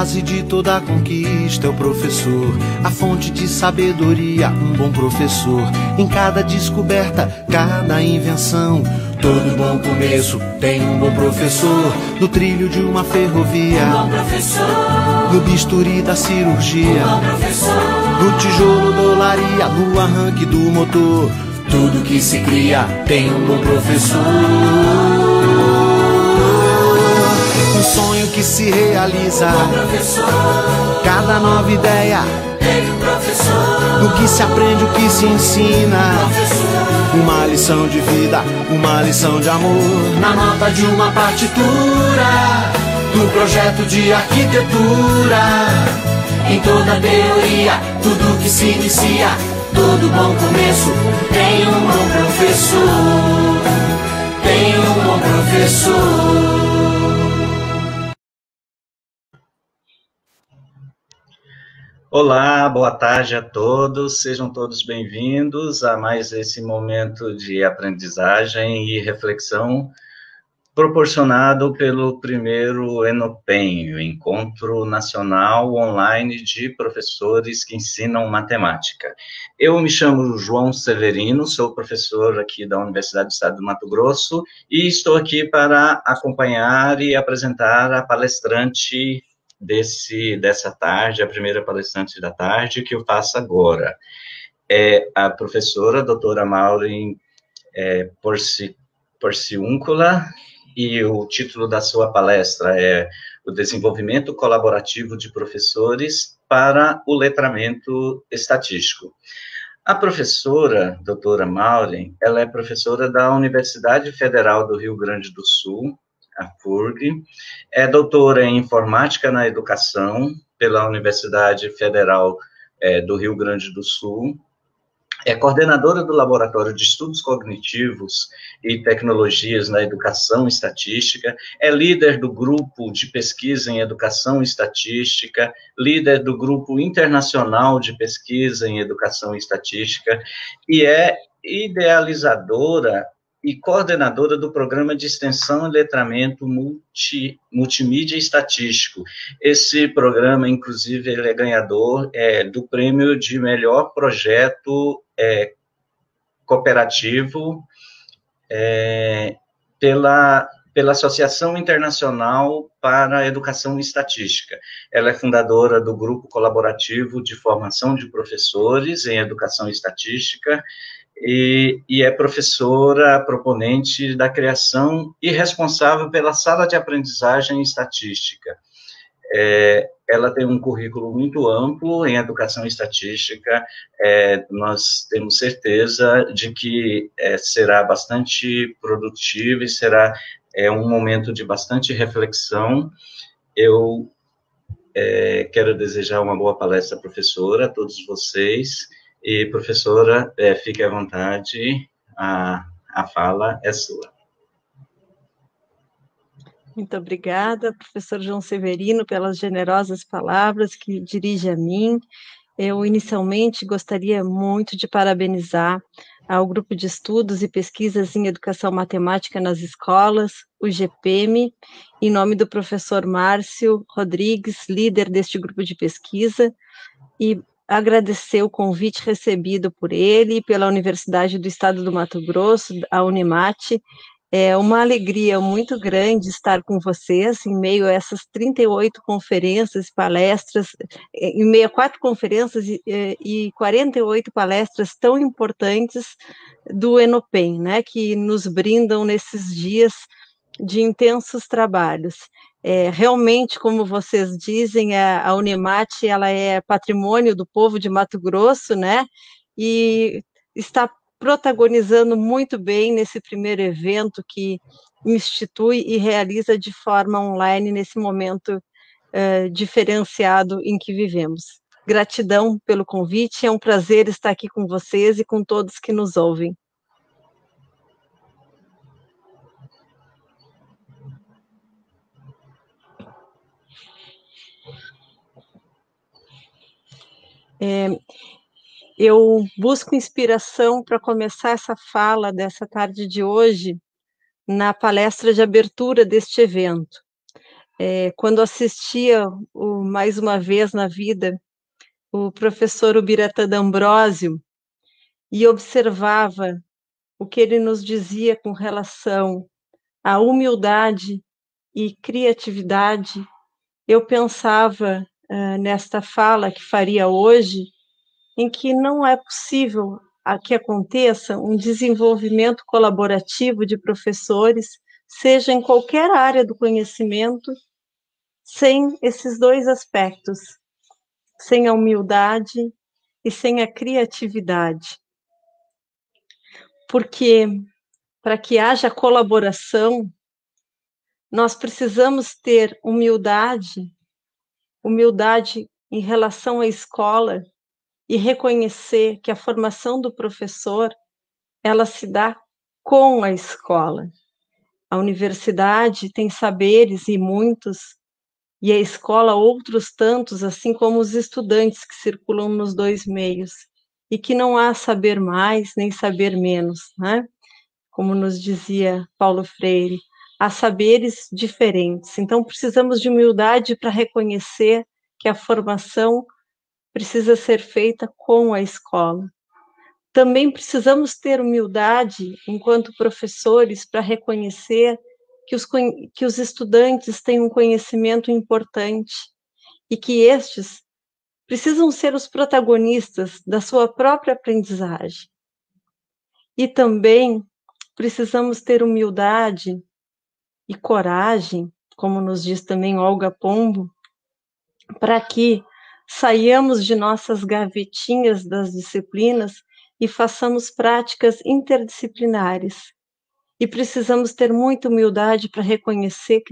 base de toda conquista é o professor, a fonte de sabedoria, um bom professor. Em cada descoberta, cada invenção, todo bom começo tem um bom professor. No trilho de uma ferrovia, um bom professor. No bisturi da cirurgia, um bom professor. No tijolo da olaria, no arranque do motor, tudo que se cria tem um bom professor. Um sonho que se realiza, um bom professor. Cada nova ideia Tem um professor. No que se aprende, o que se ensina, Professor. uma lição de vida, uma lição de amor. Na nota de uma partitura, no projeto de arquitetura, em toda teoria, tudo que se inicia, todo bom começo tem um bom professor. Tem um bom professor. Olá, boa tarde a todos, sejam todos bem-vindos a mais esse momento de aprendizagem e reflexão proporcionado pelo primeiro ENOPEM, o Encontro Nacional Online de Professores que Ensinam Matemática. Eu me chamo João Severino, sou professor aqui da Universidade do Estado do Mato Grosso e estou aqui para acompanhar e apresentar a palestrante dessa tarde, a primeira palestrante da tarde, que eu faço agora. É a professora doutora Maureen Porciúncula, e o título da sua palestra é o Desenvolvimento Colaborativo de Professores para o Letramento Estatístico. A professora, doutora Maureen, ela é professora da Universidade Federal do Rio Grande do Sul, a FURG, é doutora em Informática na Educação pela Universidade Federal do Rio Grande do Sul, é coordenadora do Laboratório de Estudos Cognitivos e Tecnologias na Educação Estatística, é líder do Grupo de Pesquisa em Educação Estatística, líder do Grupo Internacional de Pesquisa em Educação Estatística e é idealizadora e coordenadora do Programa de Extensão e Letramento Multimídia Estatístico. Esse programa, inclusive, ele é ganhador do prêmio de melhor projeto cooperativo pela Associação Internacional para a Educação Estatística. Ela é fundadora do Grupo Colaborativo de Formação de Professores em Educação Estatística, e é professora proponente da criação e responsável pela Sala de Aprendizagem Estatística. Ela tem um currículo muito amplo em educação estatística, nós temos certeza de que será bastante produtivo e será um momento de bastante reflexão. Eu quero desejar uma boa palestra, professora, a todos vocês. E, professora, fique à vontade, a fala é sua. Muito obrigada, professor João Severino, pelas generosas palavras que dirige a mim. Eu, inicialmente, gostaria muito de parabenizar ao Grupo de Estudos e Pesquisas em Educação Matemática nas Escolas, o GPEM, em nome do professor Márcio Rodrigues, líder deste grupo de pesquisa, e agradecer o convite recebido por ele e pela Universidade do Estado do Mato Grosso, a Unimate. É uma alegria muito grande estar com vocês em meio a essas 38 conferências, palestras, em meio a 4 conferências e 48 palestras tão importantes do ENOPEM, né, que nos brindam nesses dias de intensos trabalhos. Realmente, como vocês dizem, a Unimate, ela é patrimônio do povo de Mato Grosso, né, e está protagonizando muito bem nesse primeiro evento que institui e realiza de forma online nesse momento diferenciado em que vivemos. Gratidão pelo convite, é um prazer estar aqui com vocês e com todos que nos ouvem. Eu busco inspiração para começar essa fala dessa tarde de hoje na palestra de abertura deste evento. quando assistia mais uma vez na vida o professor Ubiratã D'Ambrosio e observava o que ele nos dizia com relação à humildade e criatividade, eu pensava nesta fala que faria hoje, em que não é possível que aconteça um desenvolvimento colaborativo de professores, seja em qualquer área do conhecimento, sem esses dois aspectos, sem a humildade e sem a criatividade. Porque para que haja colaboração, nós precisamos ter humildade em relação à escola e reconhecer que a formação do professor, ela se dá com a escola. A universidade tem saberes e muitos, e a escola outros tantos, assim como os estudantes que circulam nos dois meios, e que não há saber mais nem saber menos, né? Como nos dizia Paulo Freire, há saberes diferentes. Então, precisamos de humildade para reconhecer que a formação precisa ser feita com a escola. Também precisamos ter humildade, enquanto professores, para reconhecer que os estudantes têm um conhecimento importante e que estes precisam ser os protagonistas da sua própria aprendizagem. E também precisamos ter humildade e coragem, como nos diz também Olga Pombo, para que saiamos de nossas gavetinhas das disciplinas e façamos práticas interdisciplinares. E precisamos ter muita humildade para reconhecer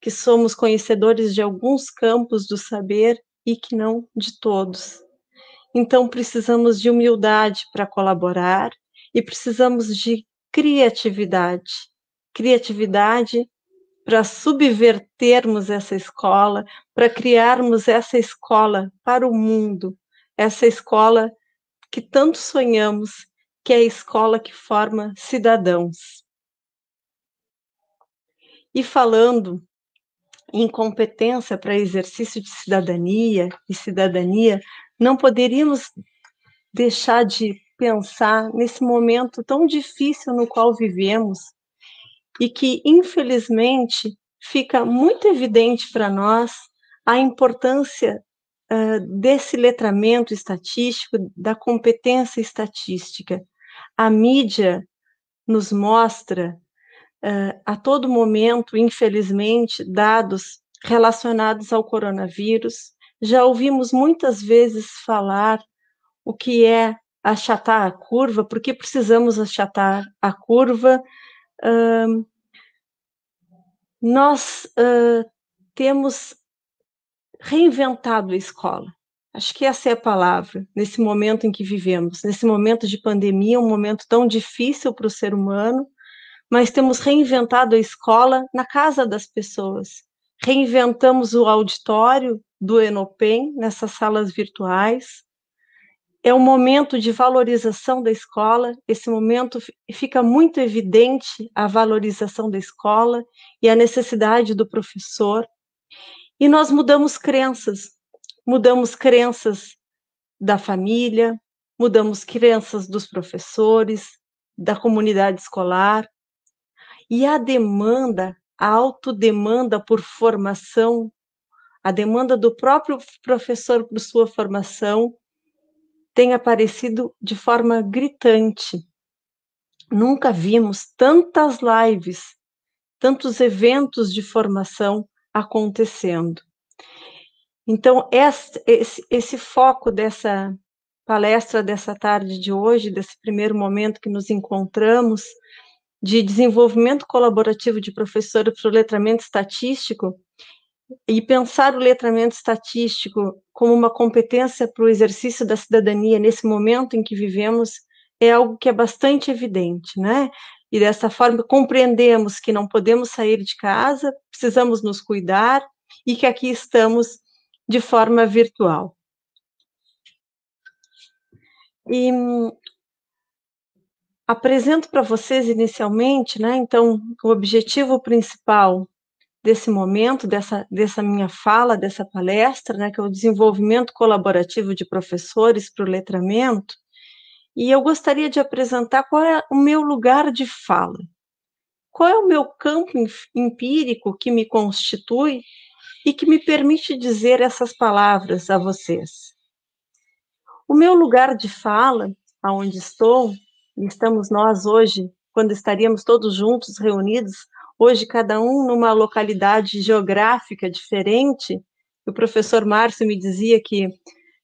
que somos conhecedores de alguns campos do saber e que não de todos. Então, precisamos de humildade para colaborar e precisamos de criatividade. Criatividade para subvertermos essa escola, para criarmos essa escola para o mundo, essa escola que tanto sonhamos, que é a escola que forma cidadãos. E falando em competência para exercício de cidadania, não poderíamos deixar de pensar nesse momento tão difícil no qual vivemos e que, infelizmente, fica muito evidente para nós a importância desse letramento estatístico, da competência estatística. A mídia nos mostra a todo momento, infelizmente, dados relacionados ao coronavírus. Já ouvimos muitas vezes falar o que é achatar a curva, por que precisamos achatar a curva. Nós temos reinventado a escola. Acho que essa é a palavra, nesse momento em que vivemos, nesse momento de pandemia, um momento tão difícil para o ser humano, mas temos reinventado a escola na casa das pessoas. Reinventamos o auditório do Enopen, nessas salas virtuais. É um momento de valorização da escola, esse momento fica muito evidente a valorização da escola e a necessidade do professor. E nós mudamos crenças da família, mudamos crenças dos professores, da comunidade escolar, e a demanda, a autodemanda por formação, a demanda do próprio professor por sua formação, tem aparecido de forma gritante. Nunca vimos tantas lives, tantos eventos de formação acontecendo. Então, esse foco dessa palestra dessa tarde de hoje, desse primeiro momento que nos encontramos, de desenvolvimento colaborativo de professores para o letramento estatístico, e pensar o letramento estatístico como uma competência para o exercício da cidadania nesse momento em que vivemos, é algo que é bastante evidente, né? E dessa forma compreendemos que não podemos sair de casa, precisamos nos cuidar e que aqui estamos de forma virtual. E apresento para vocês inicialmente, né? Então, o objetivo principal desse momento, dessa minha fala, dessa palestra, né, que é o desenvolvimento colaborativo de professores para o letramento, e eu gostaria de apresentar qual é o meu lugar de fala. Qual é o meu campo empírico que me constitui e que me permite dizer essas palavras a vocês. O meu lugar de fala, aonde estou, e estamos nós hoje, quando estaríamos todos juntos, reunidos, hoje cada um numa localidade geográfica diferente, o professor Márcio me dizia que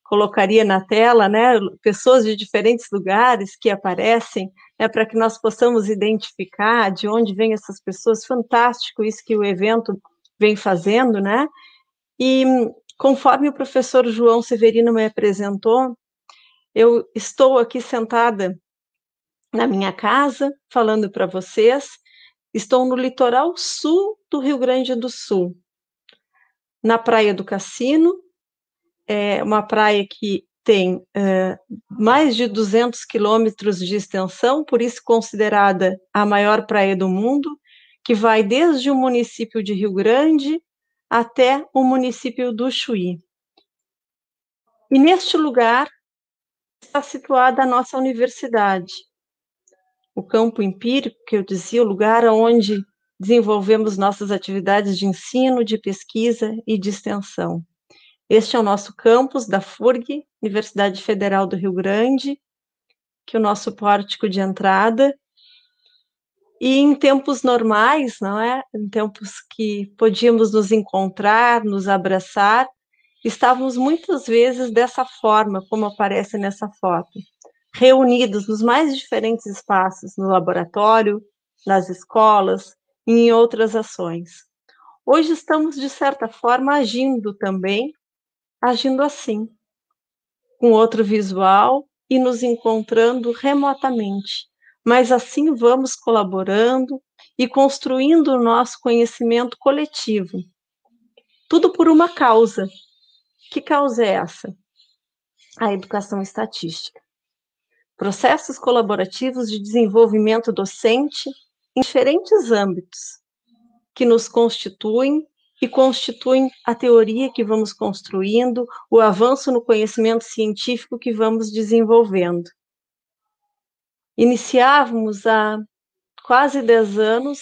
colocaria na tela, né, pessoas de diferentes lugares que aparecem, né, para que nós possamos identificar de onde vêm essas pessoas. Fantástico isso que o evento vem fazendo, né? E conforme o professor João Severino me apresentou, eu estou aqui sentada na minha casa, falando para vocês. Estou no litoral sul do Rio Grande do Sul, na Praia do Cassino, é uma praia que tem mais de 200 quilômetros de extensão, por isso considerada a maior praia do mundo, que vai desde o município de Rio Grande até o município do Chuí. E neste lugar está situada a nossa universidade, o campo empírico, que eu dizia, o lugar onde desenvolvemos nossas atividades de ensino, de pesquisa e de extensão. Este é o nosso campus da FURG, Universidade Federal do Rio Grande, que é o nosso pórtico de entrada. E em tempos normais, não é? Em tempos que podíamos nos encontrar, nos abraçar, estávamos muitas vezes dessa forma, como aparece nessa foto, reunidos nos mais diferentes espaços, no laboratório, nas escolas e em outras ações. Hoje estamos, de certa forma, agindo assim, com outro visual e nos encontrando remotamente, mas assim vamos colaborando e construindo o nosso conhecimento coletivo. Tudo por uma causa. Que causa é essa? A educação estatística. Processos colaborativos de desenvolvimento docente em diferentes âmbitos, que nos constituem e constituem a teoria que vamos construindo, o avanço no conhecimento científico que vamos desenvolvendo. Iniciávamos há quase 10 anos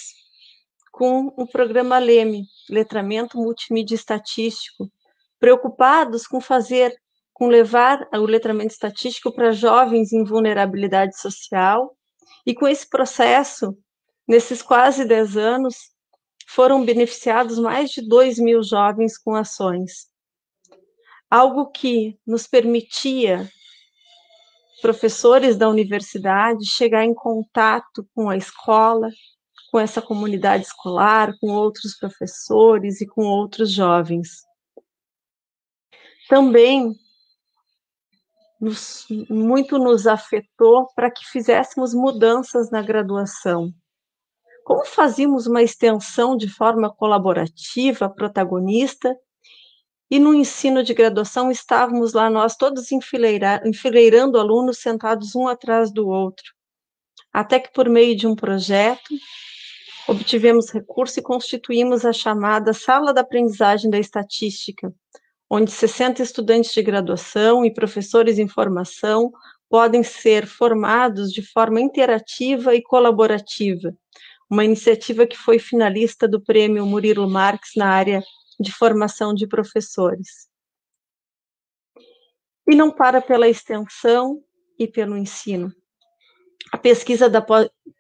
com o programa LEME, Letramento Multimídia Estatístico, preocupados com levar o letramento estatístico para jovens em vulnerabilidade social, e com esse processo, nesses quase 10 anos, foram beneficiados mais de 2.000 jovens com ações. Algo que nos permitia, professores da universidade, chegar em contato com a escola, com essa comunidade escolar, com outros professores e com outros jovens. Também muito nos afetou para que fizéssemos mudanças na graduação. Como fazíamos uma extensão de forma colaborativa, protagonista, e no ensino de graduação estávamos lá nós todos enfileirando alunos sentados um atrás do outro, até que por meio de um projeto obtivemos recurso e constituímos a chamada Sala da Aprendizagem da Estatística, onde 60 estudantes de graduação e professores em formação podem ser formados de forma interativa e colaborativa, uma iniciativa que foi finalista do Prêmio Murilo Marx na área de formação de professores. E não para pela extensão e pelo ensino. A pesquisa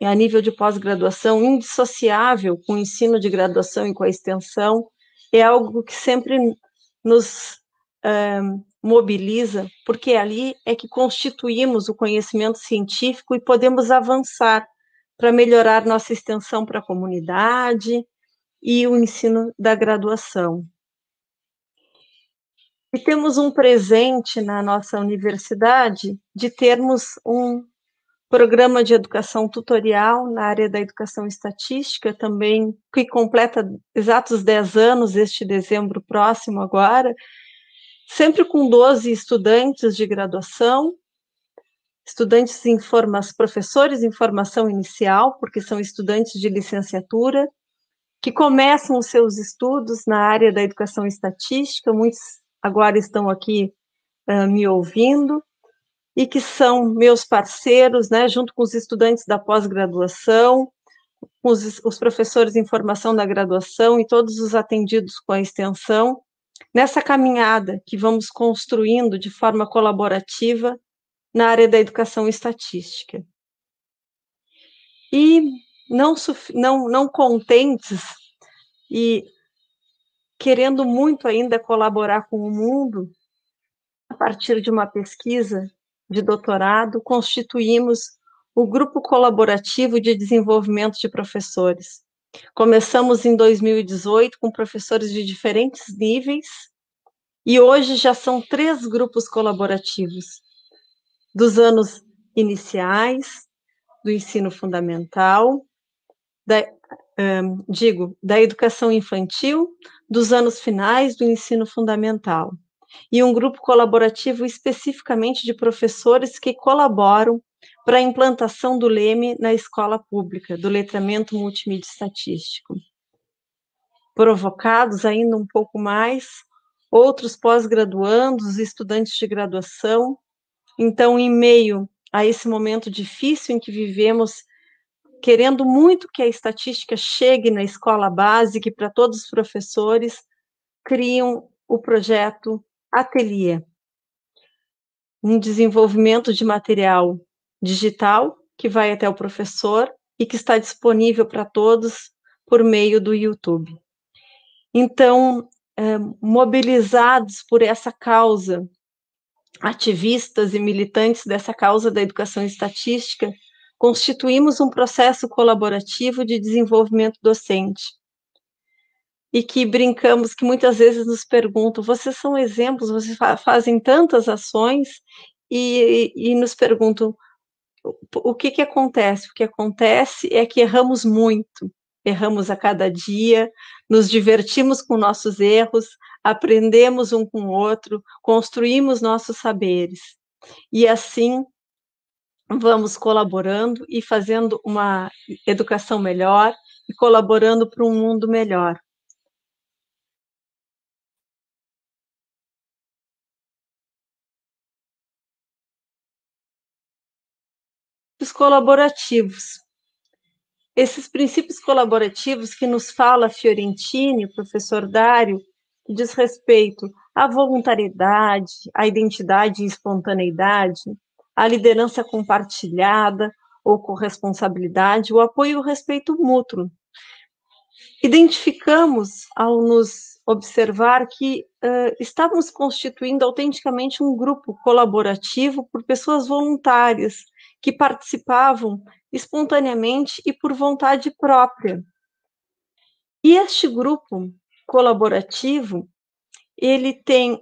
a nível de pós-graduação, indissociável com o ensino de graduação e com a extensão, é algo que sempre nos mobiliza, porque ali é que constituímos o conhecimento científico e podemos avançar para melhorar nossa extensão para a comunidade e o ensino da graduação. E temos um presente na nossa universidade de termos um programa de educação tutorial na área da educação estatística também, que completa exatos 10 anos, este dezembro próximo agora, sempre com 12 estudantes de graduação, professores em formação inicial, porque são estudantes de licenciatura, que começam os seus estudos na área da educação estatística, muitos agora estão aqui me ouvindo, e que são meus parceiros, né, junto com os estudantes da pós-graduação, com os professores em formação da graduação e todos os atendidos com a extensão, nessa caminhada que vamos construindo de forma colaborativa na área da educação estatística. E não contentes e querendo muito ainda colaborar com o mundo, a partir de uma pesquisa de doutorado, constituímos o Grupo Colaborativo de Desenvolvimento de Professores. Começamos em 2018 com professores de diferentes níveis e hoje já são 3 grupos colaborativos, dos anos iniciais, do ensino fundamental, da educação infantil, dos anos finais do ensino fundamental. E um grupo colaborativo especificamente de professores que colaboram para a implantação do LEME na escola pública, do letramento multimídia estatístico. Provocados ainda um pouco mais, outros pós-graduandos, estudantes de graduação. Então, em meio a esse momento difícil em que vivemos, querendo muito que a estatística chegue na escola básica e para todos os professores, criam o projeto Ateliê, um desenvolvimento de material digital que vai até o professor e que está disponível para todos por meio do YouTube. Então, mobilizados por essa causa, ativistas e militantes dessa causa da educação estatística, constituímos um processo colaborativo de desenvolvimento docente. E que brincamos, que muitas vezes nos perguntam, vocês são exemplos, vocês fazem tantas ações, e nos perguntam, o que acontece? O que acontece é que erramos muito, erramos a cada dia, nos divertimos com nossos erros, aprendemos um com o outro, construímos nossos saberes. E assim, vamos colaborando e fazendo uma educação melhor e colaborando para um mundo melhor. Os colaborativos. Esses princípios colaborativos que nos fala Fiorentini, o professor Dário, que diz respeito à voluntariedade, à identidade e espontaneidade, à liderança compartilhada ou corresponsabilidade, o apoio e o respeito mútuo. Identificamos, ao nos observar, que estávamos constituindo autenticamente um grupo colaborativo por pessoas voluntárias, que participavam espontaneamente e por vontade própria. E este grupo colaborativo, ele tem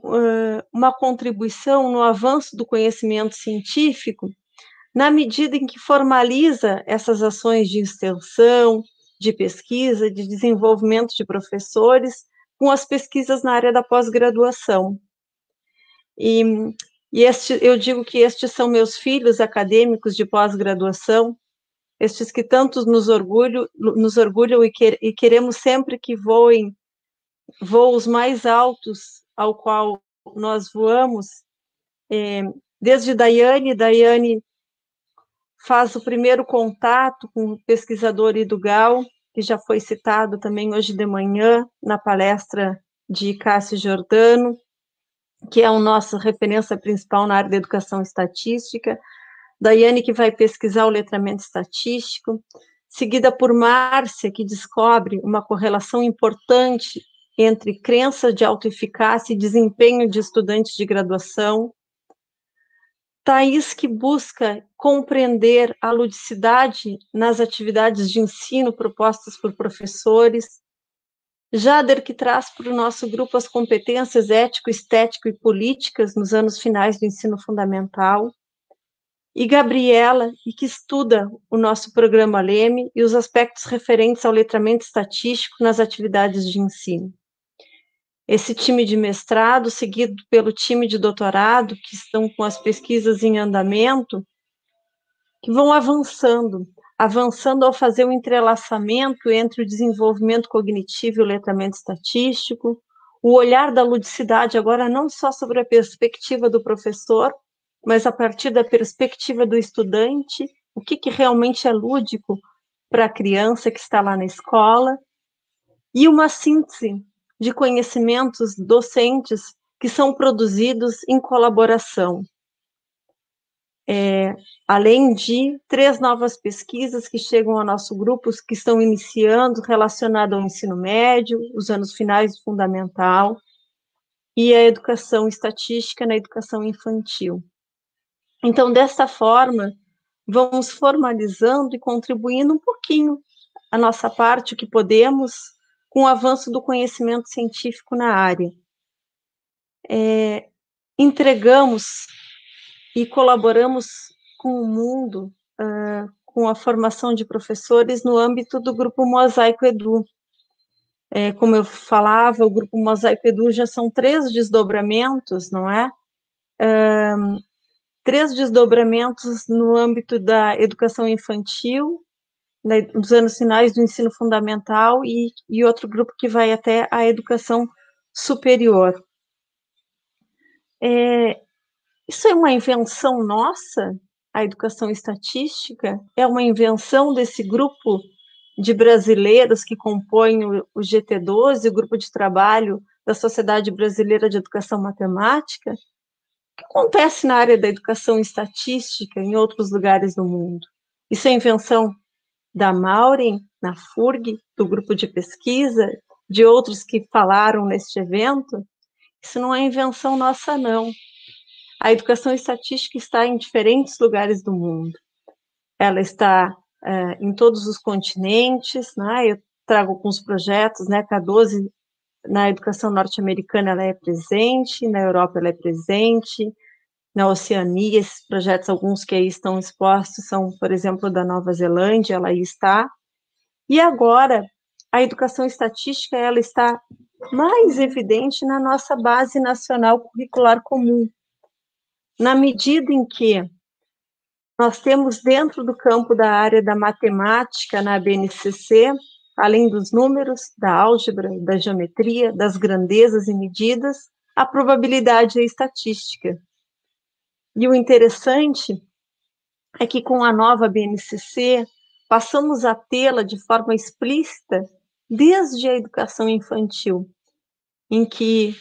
uma contribuição no avanço do conhecimento científico, na medida em que formaliza essas ações de extensão, de pesquisa, de desenvolvimento de professores, com as pesquisas na área da pós-graduação. Eu digo que estes são meus filhos acadêmicos de pós-graduação, estes que tanto nos orgulham e queremos sempre que voem voos mais altos ao qual nós voamos, desde Daiane faz o primeiro contato com o pesquisador Idugal, que já foi citado também hoje de manhã na palestra de Cássio Giordano, que é a nossa referência principal na área da educação estatística. Daiane, que vai pesquisar o letramento estatístico, seguida por Márcia, que descobre uma correlação importante entre crença de autoeficácia e desempenho de estudantes de graduação. Thaís, que busca compreender a ludicidade nas atividades de ensino propostas por professores. Jader, que traz para o nosso grupo as competências ético, estético e políticas nos anos finais do ensino fundamental. E Gabriela, que estuda o nosso programa LEME e os aspectos referentes ao letramento estatístico nas atividades de ensino. Esse time de mestrado, seguido pelo time de doutorado, que estão com as pesquisas em andamento, que vão avançando avançando ao fazer um entrelaçamento entre o desenvolvimento cognitivo e o letramento estatístico, o olhar da ludicidade agora não só sobre a perspectiva do professor, mas a partir da perspectiva do estudante, o que realmente é lúdico para a criança que está lá na escola, e uma síntese de conhecimentos docentes que são produzidos em colaboração. Além de 3 novas pesquisas que chegam ao nosso grupo, que estão iniciando, relacionadas ao ensino médio, os anos finais do fundamental, e a educação estatística na educação infantil. Então, desta forma, vamos formalizando e contribuindo um pouquinho a nossa parte, o que podemos, com o avanço do conhecimento científico na área. Entregamos e colaboramos com o mundo, com a formação de professores no âmbito do Grupo Mosaico Edu. Como eu falava, o Grupo Mosaico Edu já são 3 desdobramentos, não é? 3 desdobramentos no âmbito da educação infantil, nos anos finais do ensino fundamental, e outro grupo que vai até a educação superior. Isso é uma invenção nossa, a educação estatística? É uma invenção desse grupo de brasileiros que compõem o GT12, o grupo de trabalho da Sociedade Brasileira de Educação Matemática? O que acontece na área da educação estatística em outros lugares do mundo? Isso é invenção da Maureen, na FURG, do grupo de pesquisa, de outros que falaram neste evento? Isso não é invenção nossa, não. A educação estatística está em diferentes lugares do mundo. Ela está em todos os continentes, né? Eu trago alguns projetos, né? K12, na educação norte-americana, ela é presente, na Europa ela é presente, na Oceania, esses projetos, alguns que aí estão expostos, são, por exemplo, da Nova Zelândia, ela aí está. E agora, a educação estatística, ela está mais evidente na nossa base nacional curricular comum, na medida em que nós temos dentro do campo da área da matemática, na BNCC, além dos números, da álgebra, da geometria, das grandezas e medidas, a probabilidade e a estatística. E o interessante é que com a nova BNCC, passamos a tê-la de forma explícita desde a educação infantil, em que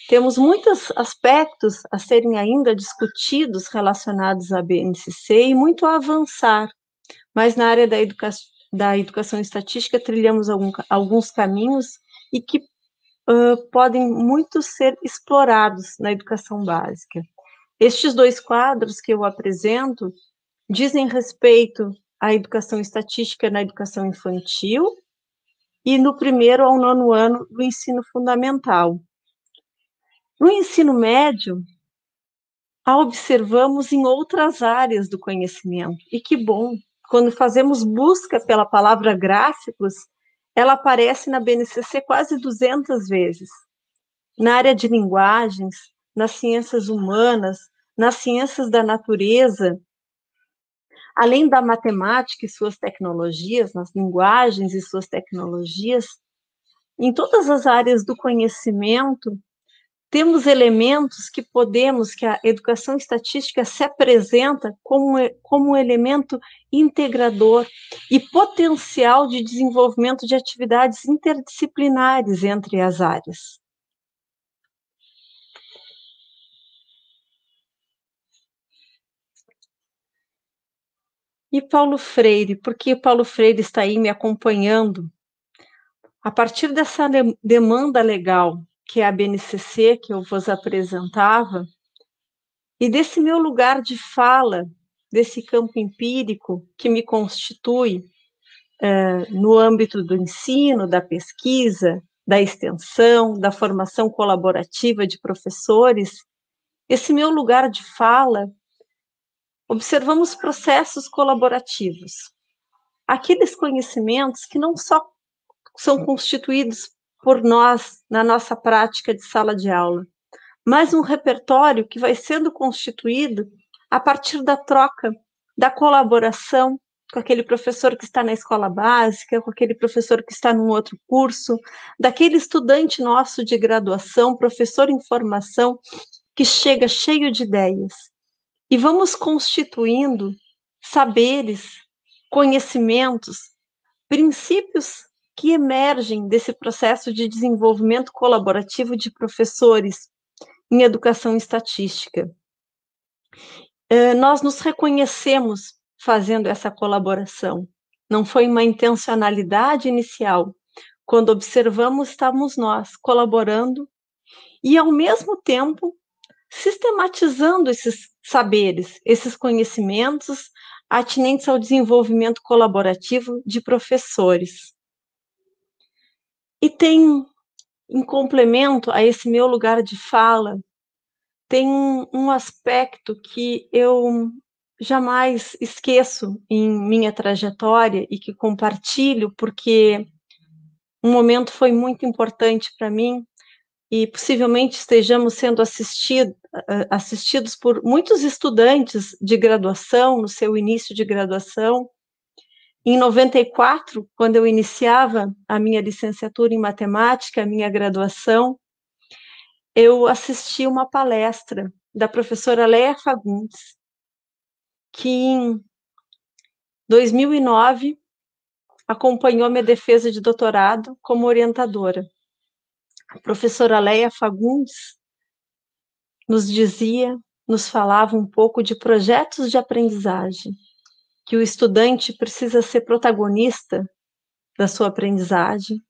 temos muitos aspectos a serem ainda discutidos relacionados à BNCC e muito a avançar, mas na área da educação estatística trilhamos alguns caminhos e que podem muito ser explorados na educação básica. Estes 2 quadros que eu apresento dizem respeito à educação estatística na educação infantil e no 1º ao 9º ano do ensino fundamental. No ensino médio, a observamos em outras áreas do conhecimento. E que bom, quando fazemos busca pela palavra gráficos, ela aparece na BNCC quase 200 vezes. Na área de linguagens, nas ciências humanas, nas ciências da natureza, além da matemática e suas tecnologias, nas linguagens e suas tecnologias, em todas as áreas do conhecimento, temos elementos que a educação estatística se apresenta como um elemento integrador e potencial de desenvolvimento de atividades interdisciplinares entre as áreas. E Paulo Freire, por que Paulo Freire está aí me acompanhando? A partir dessa demanda legal, que é a BNCC, que eu vos apresentava, e desse meu lugar de fala, desse campo empírico que me constitui no âmbito do ensino, da pesquisa, da extensão, da formação colaborativa de professores, esse meu lugar de fala, observamos processos colaborativos. Aqueles conhecimentos que não só são constituídos por nós na nossa prática de sala de aula, mas um repertório que vai sendo constituído a partir da troca da colaboração com aquele professor que está na escola básica, com aquele professor que está num outro curso, daquele estudante nosso de graduação, professor em formação, que chega cheio de ideias. E vamos constituindo saberes, conhecimentos, princípios que emergem desse processo de desenvolvimento colaborativo de professores em educação estatística. Nós nos reconhecemos fazendo essa colaboração. Não foi uma intencionalidade inicial. Quando observamos, estávamos nós colaborando e, ao mesmo tempo, sistematizando esses saberes, esses conhecimentos atinentes ao desenvolvimento colaborativo de professores. E tem, em complemento a esse meu lugar de fala, tem um aspecto que eu jamais esqueço em minha trajetória e que compartilho, porque um momento foi muito importante para mim e possivelmente estejamos sendo assistidos por muitos estudantes de graduação, no seu início de graduação. Em 94, quando eu iniciava a minha licenciatura em matemática, a minha graduação, eu assisti uma palestra da professora Leia Fagundes, que em 2009 acompanhou minha defesa de doutorado como orientadora. A professora Leia Fagundes nos falava um pouco de projetos de aprendizagem, que o estudante precisa ser protagonista da sua aprendizagem,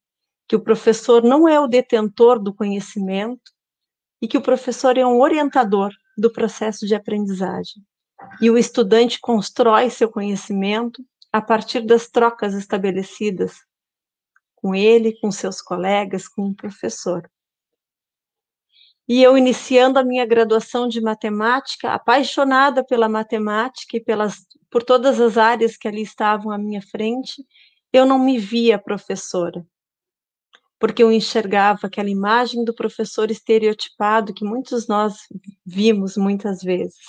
que o professor não é o detentor do conhecimento e que o professor é um orientador do processo de aprendizagem. E o estudante constrói seu conhecimento a partir das trocas estabelecidas com ele, com seus colegas, com o professor. E eu, iniciando a minha graduação de matemática, apaixonada pela matemática e por todas as áreas que ali estavam à minha frente, eu não me via professora, porque eu enxergava aquela imagem do professor estereotipado que muitos nós vimos muitas vezes.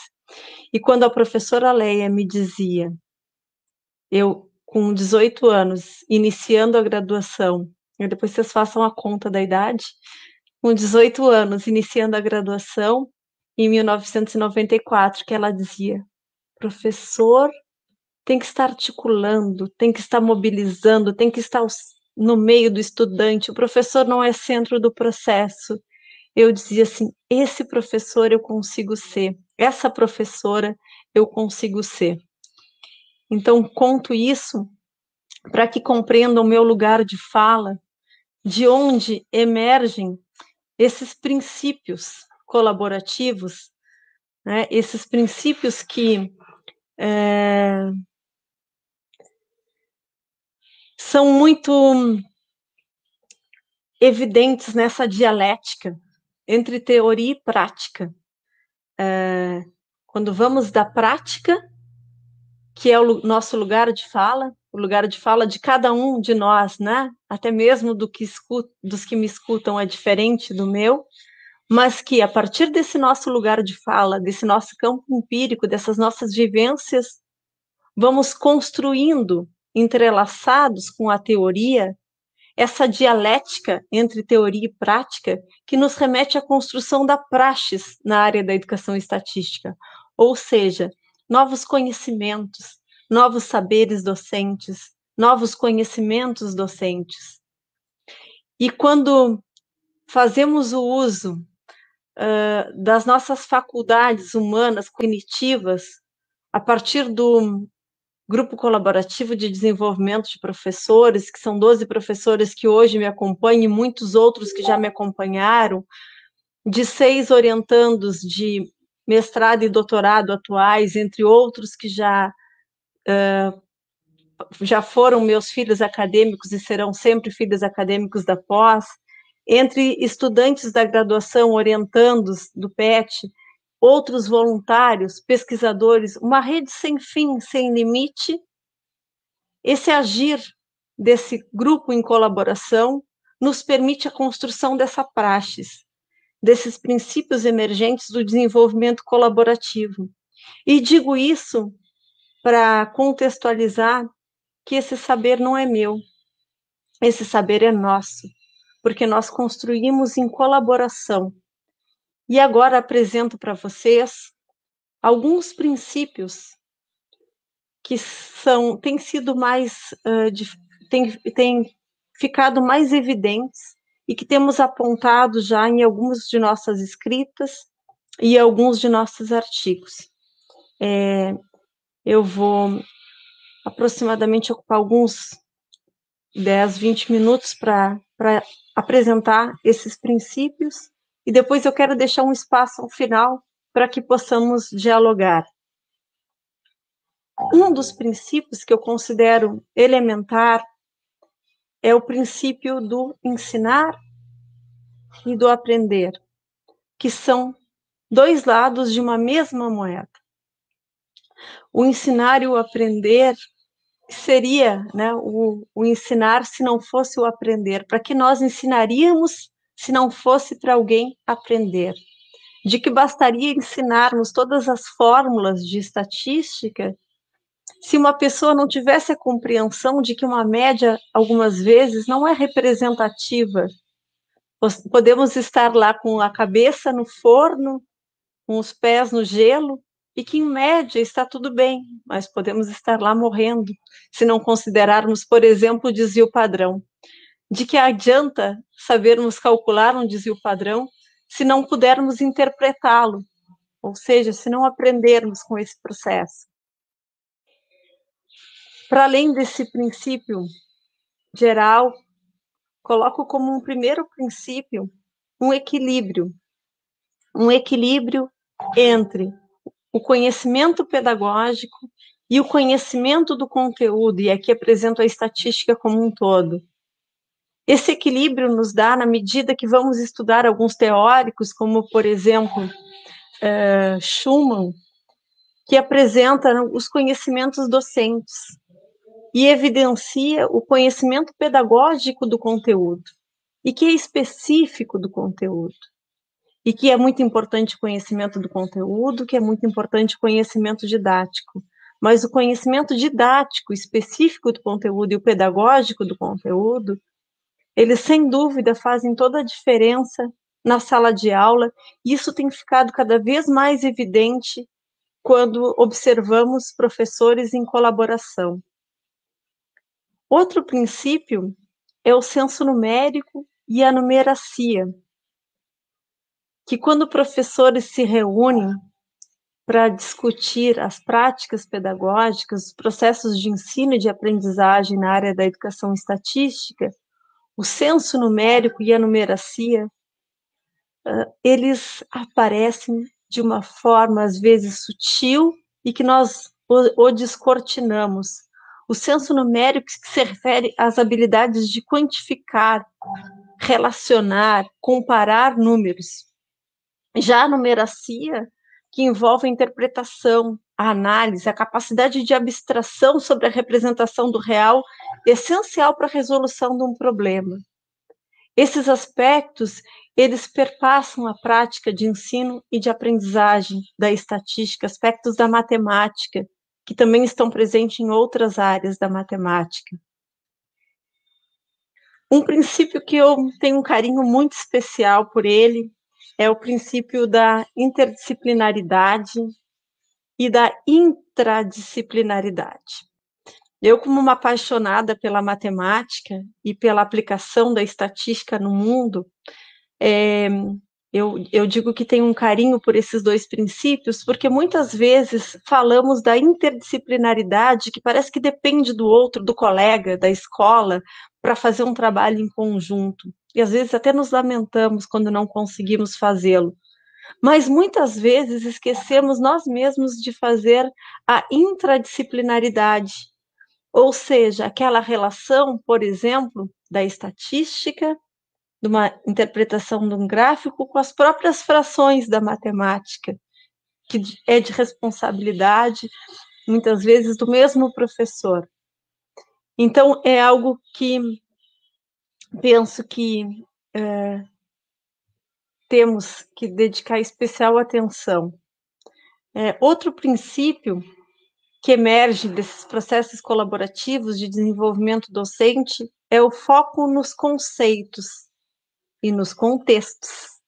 E quando a professora Leia me dizia, eu com 18 anos, iniciando a graduação, e depois vocês façam a conta da idade, com 18 anos, iniciando a graduação, em 1994, que ela dizia, professor tem que estar articulando, tem que estar mobilizando, tem que estar no meio do estudante, o professor não é centro do processo. Eu dizia assim, esse professor eu consigo ser, essa professora eu consigo ser. Então, conto isso para que compreendam o meu lugar de fala, de onde emergem esses princípios colaborativos, né, esses princípios que são muito evidentes nessa dialética entre teoria e prática. Quando vamos da prática, que é o nosso lugar de fala, o lugar de fala de cada um de nós, né? Até mesmo dos que me escutam é diferente do meu, mas que a partir desse nosso lugar de fala, desse nosso campo empírico, dessas nossas vivências, vamos construindo, entrelaçados com a teoria, essa dialética entre teoria e prática que nos remete à construção da praxis na área da educação estatística, ou seja, novos conhecimentos, novos saberes docentes, novos conhecimentos docentes. E quando fazemos o uso das nossas faculdades humanas, cognitivas, a partir do Grupo Colaborativo de Desenvolvimento de Professores, que são 12 professores que hoje me acompanham, e muitos outros que já me acompanharam, de 6 orientandos de mestrado e doutorado atuais, entre outros que já foram meus filhos acadêmicos e serão sempre filhos acadêmicos da pós, entre estudantes da graduação, orientandos do PET, outros voluntários, pesquisadores, uma rede sem fim, sem limite. Esse agir desse grupo em colaboração nos permite a construção dessa praxis, desses princípios emergentes do desenvolvimento colaborativo. E digo isso para contextualizar que esse saber não é meu, esse saber é nosso, porque nós construímos em colaboração. E agora apresento para vocês alguns princípios que têm sido mais, têm ficado mais evidentes e que temos apontado já em algumas de nossas escritas e alguns de nossos artigos. Eu vou aproximadamente ocupar alguns 10, 20 minutos para apresentar esses princípios e depois eu quero deixar um espaço ao final para que possamos dialogar. Um dos princípios que eu considero elementar é o princípio do ensinar e do aprender, que são dois lados de uma mesma moeda. O ensinar e o aprender seria, né, o ensinar se não fosse o aprender. Para que nós ensinaríamos se não fosse para alguém aprender? De que bastaria ensinarmos todas as fórmulas de estatística se uma pessoa não tivesse a compreensão de que uma média, algumas vezes, não é representativa. Podemos estar lá com a cabeça no forno, com os pés no gelo, e que, em média, está tudo bem, mas podemos estar lá morrendo, se não considerarmos, por exemplo, o desvio padrão. De que adianta sabermos calcular um desvio padrão se não pudermos interpretá-lo, ou seja, se não aprendermos com esse processo. Para além desse princípio geral, coloco como um primeiro princípio um equilíbrio entre o conhecimento pedagógico e o conhecimento do conteúdo, e aqui apresento a estatística como um todo. Esse equilíbrio nos dá na medida que vamos estudar alguns teóricos, como, por exemplo, Schumann, que apresenta os conhecimentos docentes e evidencia o conhecimento pedagógico do conteúdo, e que é específico do conteúdo, e que é muito importante o conhecimento do conteúdo, que é muito importante o conhecimento didático, mas o conhecimento didático específico do conteúdo e o pedagógico do conteúdo, eles, sem dúvida, fazem toda a diferença na sala de aula, e isso tem ficado cada vez mais evidente quando observamos professores em colaboração. Outro princípio é o senso numérico e a numeracia, que quando professores se reúnem para discutir as práticas pedagógicas, os processos de ensino e de aprendizagem na área da educação estatística, o senso numérico e a numeracia, eles aparecem de uma forma, às vezes, sutil e que nós o descortinamos. O senso numérico que se refere às habilidades de quantificar, relacionar, comparar números. Já a numeracia, que envolve a interpretação, a análise, a capacidade de abstração sobre a representação do real, essencial para a resolução de um problema. Esses aspectos, eles perpassam a prática de ensino e de aprendizagem da estatística, aspectos da matemática, que também estão presentes em outras áreas da matemática. Um princípio que eu tenho um carinho muito especial por ele é o princípio da interdisciplinaridade e da intradisciplinaridade. Eu, como uma apaixonada pela matemática e pela aplicação da estatística no mundo, eu digo que tenho um carinho por esses dois princípios, porque muitas vezes falamos da interdisciplinaridade, que parece que depende do outro, do colega, da escola, para fazer um trabalho em conjunto. E às vezes até nos lamentamos quando não conseguimos fazê-lo. Mas muitas vezes esquecemos nós mesmos de fazer a intradisciplinaridade, ou seja, aquela relação, por exemplo, da estatística, de uma interpretação de um gráfico com as próprias frações da matemática, que é de responsabilidade, muitas vezes, do mesmo professor. Então, é algo que penso que temos que dedicar especial atenção. Outro princípio que emerge desses processos colaborativos de desenvolvimento docente é o foco nos conceitos e nos contextos.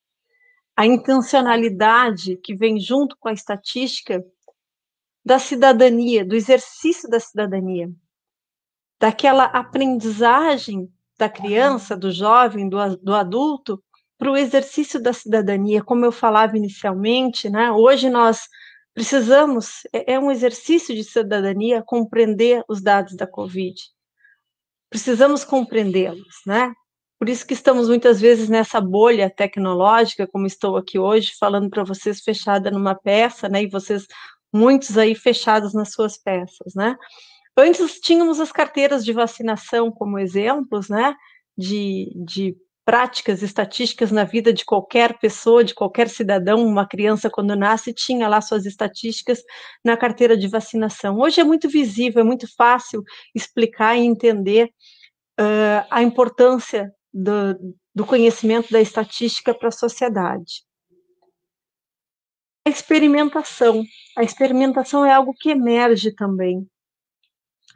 A intencionalidade que vem junto com a estatística da cidadania, do exercício da cidadania, daquela aprendizagem da criança, do jovem, do adulto, para o exercício da cidadania, como eu falava inicialmente, né? Hoje nós precisamos, é um exercício de cidadania, compreender os dados da Covid. Precisamos compreendê-los, né? Por isso que estamos muitas vezes nessa bolha tecnológica, como estou aqui hoje, falando para vocês fechada numa peça, né? E vocês, muitos aí fechados nas suas peças, né? Antes tínhamos as carteiras de vacinação como exemplos, né? De práticas estatísticas na vida de qualquer pessoa, de qualquer cidadão. Uma criança, quando nasce, tinha lá suas estatísticas na carteira de vacinação. Hoje é muito visível, é muito fácil explicar e entender a importância do conhecimento da estatística para a sociedade. A experimentação é algo que emerge também.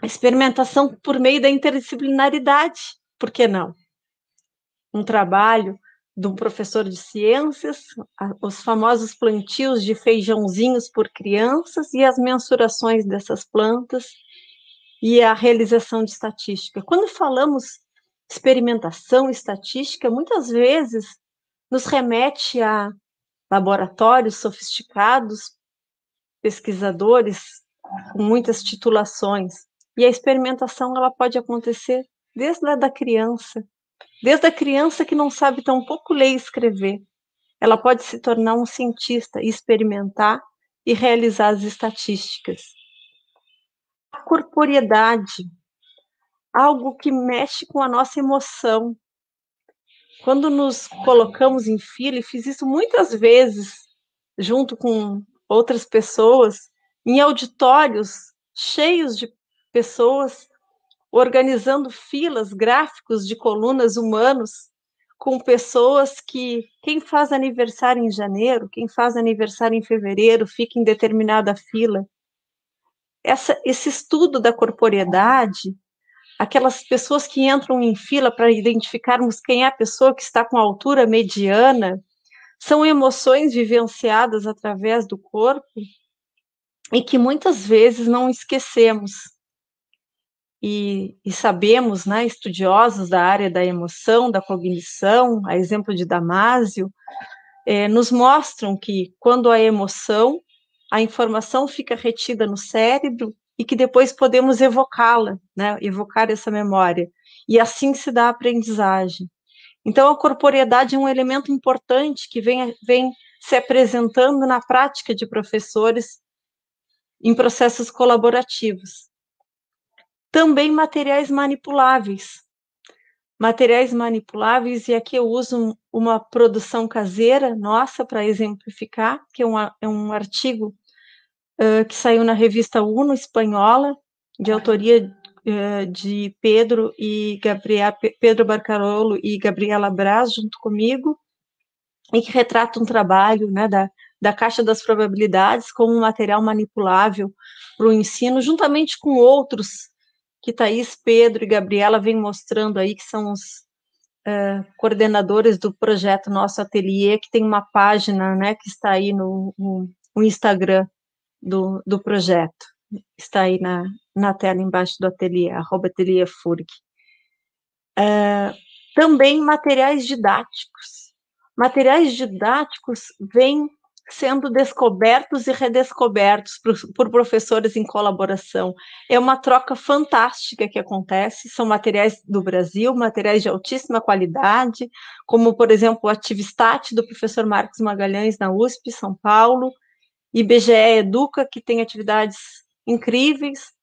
A experimentação por meio da interdisciplinaridade, por que não? Um trabalho de um professor de ciências, os famosos plantios de feijãozinhos por crianças e as mensurações dessas plantas e a realização de estatística. Quando falamos experimentação estatística, muitas vezes nos remete a laboratórios sofisticados, pesquisadores com muitas titulações. E a experimentação ela pode acontecer desde a criança que não sabe tão pouco ler e escrever. Ela pode se tornar um cientista, experimentar e realizar as estatísticas. A corporeidade, algo que mexe com a nossa emoção. Quando nos colocamos em fila, e fiz isso muitas vezes, junto com outras pessoas, em auditórios cheios de pessoas, organizando filas, gráficos de colunas humanos, com pessoas que, quem faz aniversário em janeiro, quem faz aniversário em fevereiro, fica em determinada fila. Esse estudo da corporeidade, aquelas pessoas que entram em fila para identificarmos quem é a pessoa que está com a altura mediana, são emoções vivenciadas através do corpo e que muitas vezes não esquecemos. E sabemos, né, estudiosos da área da emoção, da cognição, a exemplo de Damásio, nos mostram que quando há emoção, a informação fica retida no cérebro e que depois podemos evocá-la, né, evocar essa memória. E assim se dá a aprendizagem. Então, a corporeidade é um elemento importante que vem se apresentando na prática de professores em processos colaborativos. Também materiais manipuláveis. Materiais manipuláveis, e aqui eu uso uma produção caseira nossa para exemplificar, que é um artigo que saiu na revista Uno, espanhola, de autoria de Pedro Barcarolo e Gabriela Braz, junto comigo, e que retrata um trabalho, né, da Caixa das Probabilidades como um material manipulável para o ensino, juntamente com outros que Thaís, Pedro e Gabriela vêm mostrando aí, que são os coordenadores do projeto Nosso Ateliê, que tem uma página, né, que está aí no Instagram do projeto. Está aí na tela embaixo do ateliê, @ateliêfurg. Também materiais didáticos. Materiais didáticos vêm sendo descobertos e redescobertos por professores em colaboração. É uma troca fantástica que acontece, são materiais do Brasil, materiais de altíssima qualidade, como, por exemplo, o Ativistat, do professor Marcos Magalhães, na USP, São Paulo, IBGE Educa, que tem atividades incríveis,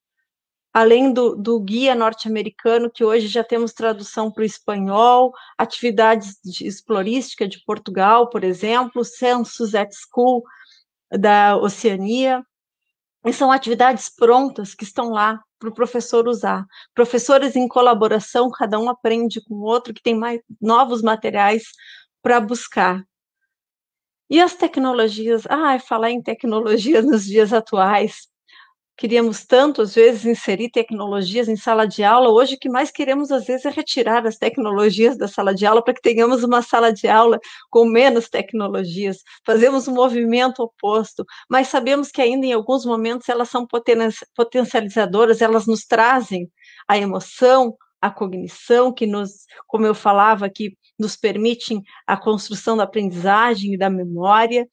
além do guia norte-americano, que hoje já temos tradução para o espanhol, atividades de explorística de Portugal, por exemplo, Census at School da Oceania, e são atividades prontas que estão lá para o professor usar. Professores em colaboração, cada um aprende com o outro, que tem mais novos materiais para buscar. E as tecnologias, falar em tecnologias nos dias atuais, queríamos tanto, às vezes, inserir tecnologias em sala de aula, hoje o que mais queremos, às vezes, é retirar as tecnologias da sala de aula para que tenhamos uma sala de aula com menos tecnologias. Fazemos um movimento oposto, mas sabemos que ainda em alguns momentos elas são potencializadoras, elas nos trazem a emoção, a cognição, que nos, como eu falava, que nos permitem a construção da aprendizagem e da memória.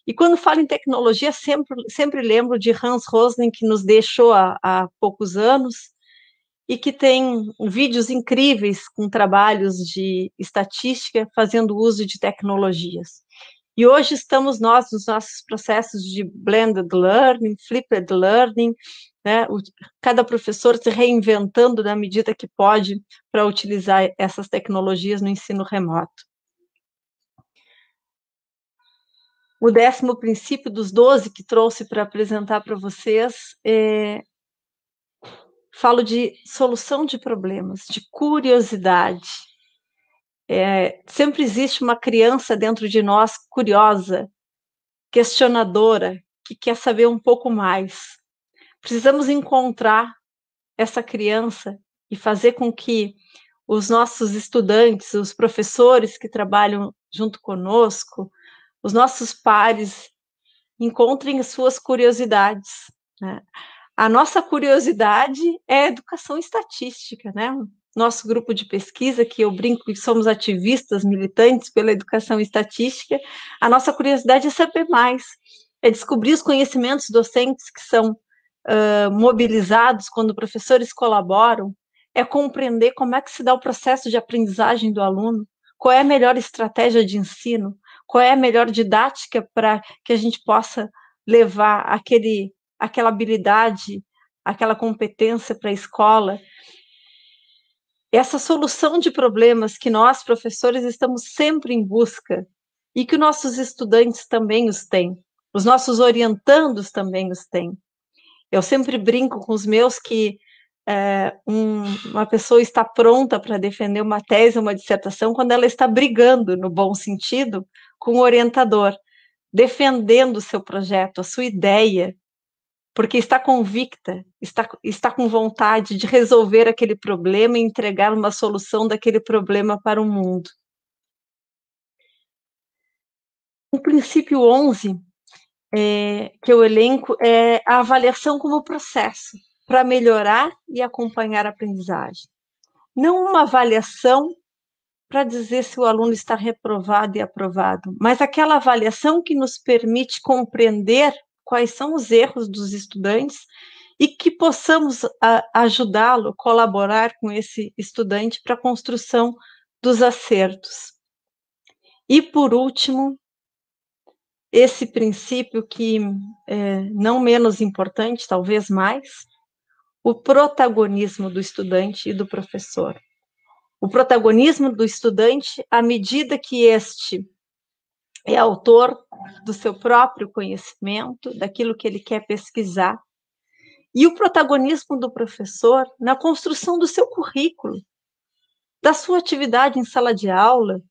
E quando falo em tecnologia, sempre lembro de Hans Rosling, que nos deixou há poucos anos, e que tem vídeos incríveis com trabalhos de estatística fazendo uso de tecnologias. E hoje estamos nós nos nossos processos de blended learning, flipped learning, né? Cada professor se reinventando na medida que pode para utilizar essas tecnologias no ensino remoto. O 10º princípio dos 12 que trouxe para apresentar para vocês, falo de solução de problemas, de curiosidade. Sempre existe uma criança dentro de nós curiosa, questionadora, que quer saber um pouco mais. Precisamos encontrar essa criança e fazer com que os nossos estudantes, os professores que trabalham junto conosco, os nossos pares, encontrem as suas curiosidades, né? A nossa curiosidade é a educação estatística, né? Nosso grupo de pesquisa, que eu brinco que somos ativistas militantes pela educação estatística, a nossa curiosidade é saber mais, é descobrir os conhecimentos docentes que são mobilizados quando professores colaboram, é compreender como é que se dá o processo de aprendizagem do aluno, qual é a melhor estratégia de ensino, qual é a melhor didática para que a gente possa levar aquela habilidade, aquela competência para a escola. Essa solução de problemas que nós, professores, estamos sempre em busca e que nossos estudantes também os têm, os nossos orientandos também os têm. Eu sempre brinco com os meus que uma pessoa está pronta para defender uma tese, uma dissertação, quando ela está brigando, no bom sentido, com o orientador, defendendo o seu projeto, a sua ideia, porque está convicta, está com vontade de resolver aquele problema e entregar uma solução daquele problema para o mundo. O princípio 11, que eu elenco, é a avaliação como processo para melhorar e acompanhar a aprendizagem. Não uma avaliação para dizer se o aluno está reprovado e aprovado, mas aquela avaliação que nos permite compreender quais são os erros dos estudantes e que possamos ajudá-lo, colaborar com esse estudante para a construção dos acertos. E, por último, esse princípio que não menos importante, talvez mais, o protagonismo do estudante e do professor. O protagonismo do estudante à medida que este é autor do seu próprio conhecimento, daquilo que ele quer pesquisar, e o protagonismo do professor na construção do seu currículo, da sua atividade em sala de aula,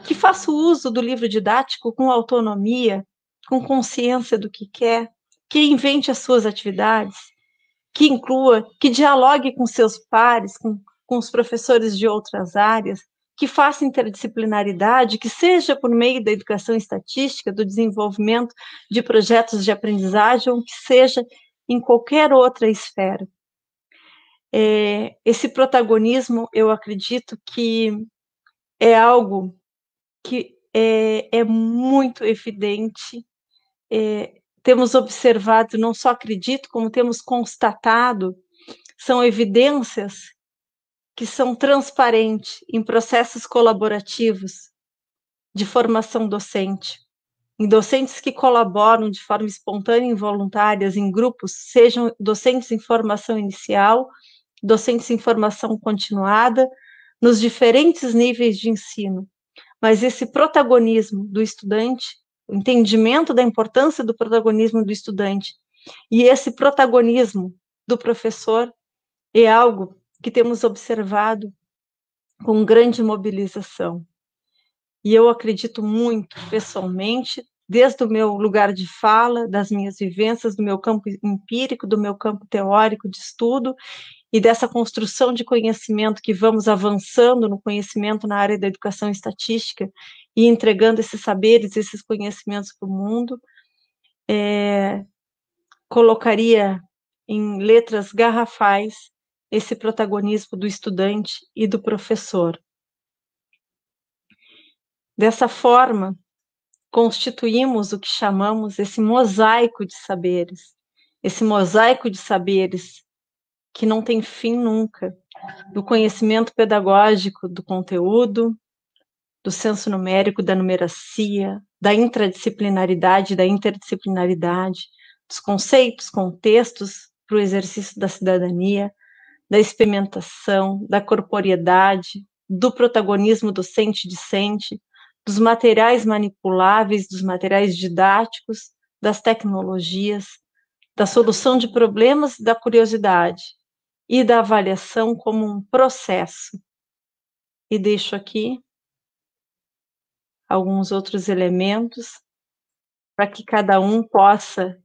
que faça o uso do livro didático com autonomia, com consciência do que quer, que invente as suas atividades, que inclua, que dialogue com seus pares, com os professores de outras áreas, que faça interdisciplinaridade, que seja por meio da educação estatística, do desenvolvimento de projetos de aprendizagem, ou que seja em qualquer outra esfera. Esse protagonismo, eu acredito que é algo que é muito evidente, temos observado, não só acredito, como temos constatado, são evidências que são transparentes em processos colaborativos de formação docente, em docentes que colaboram de forma espontânea e voluntária em grupos, sejam docentes em formação inicial, docentes em formação continuada, nos diferentes níveis de ensino. Mas esse protagonismo do estudante, o entendimento da importância do protagonismo do estudante e esse protagonismo do professor é algo que temos observado com grande mobilização. E eu acredito muito, pessoalmente, desde o meu lugar de fala, das minhas vivências, do meu campo empírico, do meu campo teórico de estudo, e dessa construção de conhecimento que vamos avançando no conhecimento na área da educação estatística e entregando esses saberes, esses conhecimentos para o mundo, colocaria em letras garrafais esse protagonismo do estudante e do professor. Dessa forma, constituímos o que chamamos esse mosaico de saberes que não tem fim nunca, do conhecimento pedagógico do conteúdo, do senso numérico, da numeracia, da intradisciplinaridade, da interdisciplinaridade, dos conceitos, contextos para o exercício da cidadania, da experimentação, da corporeidade, do protagonismo docente-discente, dos materiais manipuláveis, dos materiais didáticos, das tecnologias, da solução de problemas, da curiosidade e da avaliação como um processo. E deixo aqui alguns outros elementos para que cada um possa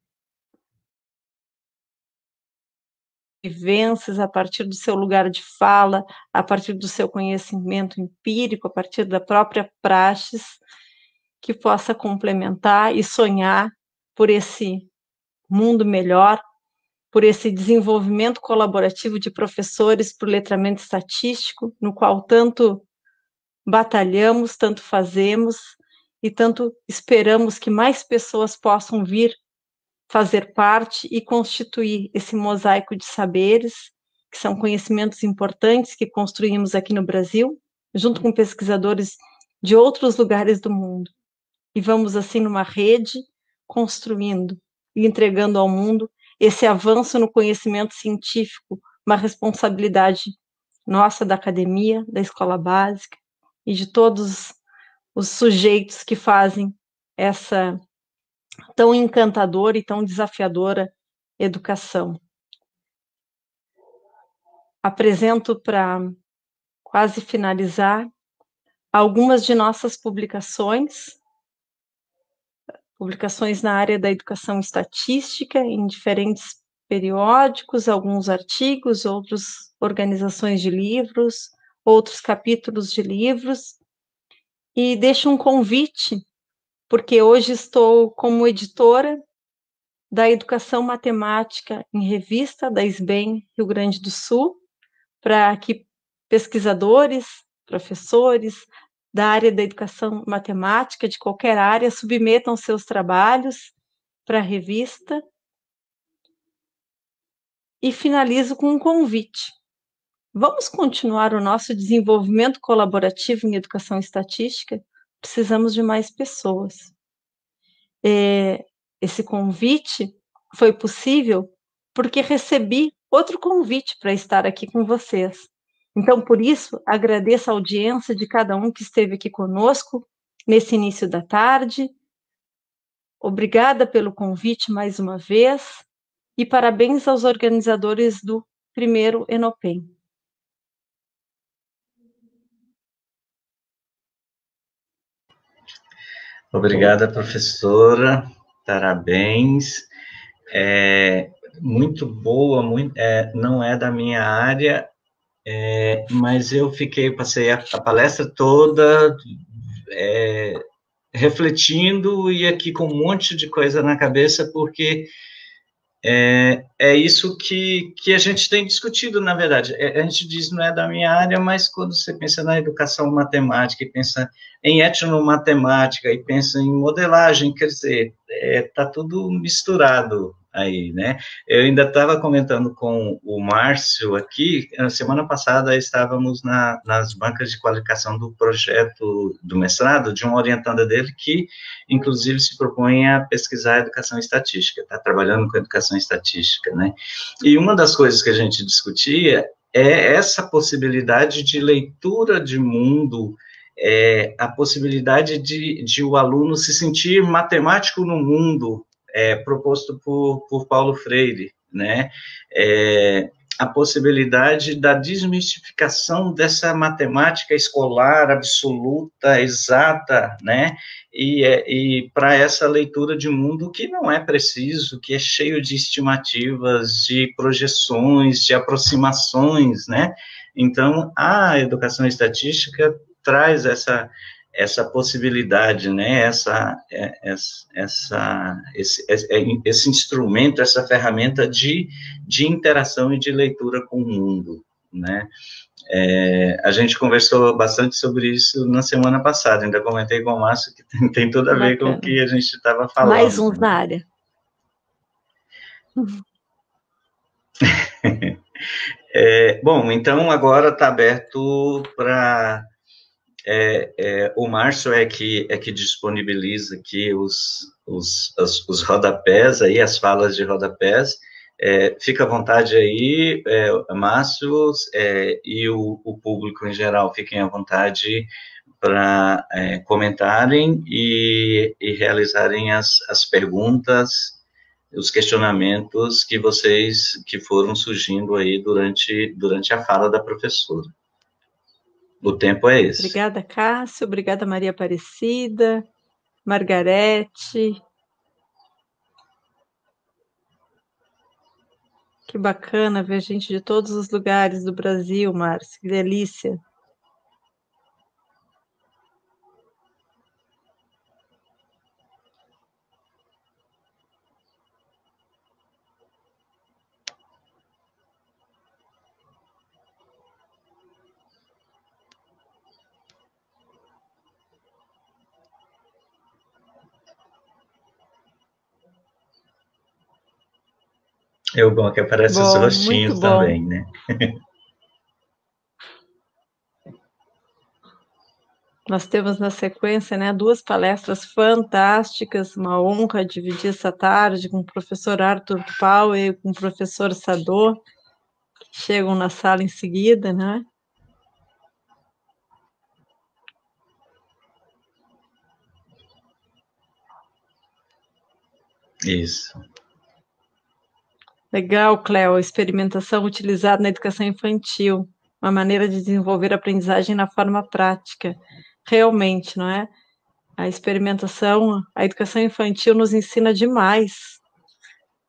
vivências a partir do seu lugar de fala, a partir do seu conhecimento empírico, a partir da própria praxis, que possa complementar e sonhar por esse mundo melhor, por esse desenvolvimento colaborativo de professores por letramento estatístico, no qual tanto batalhamos, tanto fazemos e tanto esperamos que mais pessoas possam vir fazer parte e constituir esse mosaico de saberes, que são conhecimentos importantes que construímos aqui no Brasil, junto com pesquisadores de outros lugares do mundo. E vamos, assim, numa rede, construindo e entregando ao mundo esse avanço no conhecimento científico, uma responsabilidade nossa da academia, da escola básica e de todos os sujeitos que fazem essa tão encantadora e tão desafiadora educação. Apresento, para quase finalizar, algumas de nossas publicações na área da educação estatística, em diferentes periódicos, alguns artigos, outras organizações de livros, outros capítulos de livros, e deixo um convite, porque hoje estou como editora da Educação Matemática em Revista, da SBEM Rio Grande do Sul, para que pesquisadores, professores da área da educação matemática, de qualquer área, submetam seus trabalhos para a revista. E finalizo com um convite. Vamos continuar o nosso desenvolvimento colaborativo em educação estatística? Precisamos de mais pessoas. Esse convite foi possível porque recebi outro convite para estar aqui com vocês. Então, por isso, agradeço a audiência de cada um que esteve aqui conosco nesse início da tarde. Obrigada pelo convite mais uma vez e parabéns aos organizadores do primeiro Enopem. Obrigada, professora. Parabéns. Muito boa, não é da minha área, mas eu passei a palestra toda refletindo e aqui com um monte de coisa na cabeça, porque é isso que a gente tem discutido, na verdade. A gente diz não é da minha área, mas quando você pensa na educação matemática, e pensa em etnomatemática, e pensa em modelagem, quer dizer, está tudo misturado aí, né? Eu ainda estava comentando com o Márcio aqui, na semana passada estávamos nas bancas de qualificação do projeto do mestrado, de uma orientanda dele que, inclusive, se propõe a pesquisar a educação estatística, está trabalhando com educação estatística, né? E uma das coisas que a gente discutia é essa possibilidade de leitura de mundo, a possibilidade de o aluno se sentir matemático no mundo, proposto por Paulo Freire, né? a possibilidade da desmistificação dessa matemática escolar absoluta, exata, né? E para essa leitura de mundo que não é preciso, que é cheio de estimativas, de projeções, de aproximações, né? Então, a educação estatística traz essa possibilidade, né? Esse instrumento, essa ferramenta de interação e de leitura com o mundo, né? A gente conversou bastante sobre isso na semana passada, ainda comentei com o Márcio que tem tudo a ver com o que a gente estava falando. Mais uns na área. Bom, então agora está aberto para... o Márcio é que disponibiliza aqui os rodapés, aí, as falas de rodapés. Fica à vontade aí, Márcio, e o público em geral, fiquem à vontade para comentarem e realizarem as perguntas, os questionamentos que foram surgindo aí durante a fala da professora. O tempo é esse. Obrigada, Cássio. Obrigada, Maria Aparecida, Margarete. Que bacana ver gente de todos os lugares do Brasil, Márcio. Que delícia. É o bom que aparece os rostinhos também, né? Nós temos na sequência, né, 2 palestras fantásticas, uma honra dividir essa tarde com o professor Arthur Paulo e com o professor Sador, que chegam na sala em seguida, né? Isso. Legal, Cléo, experimentação utilizada na educação infantil, uma maneira de desenvolver a aprendizagem na forma prática. Realmente, não é? A experimentação, a educação infantil nos ensina demais.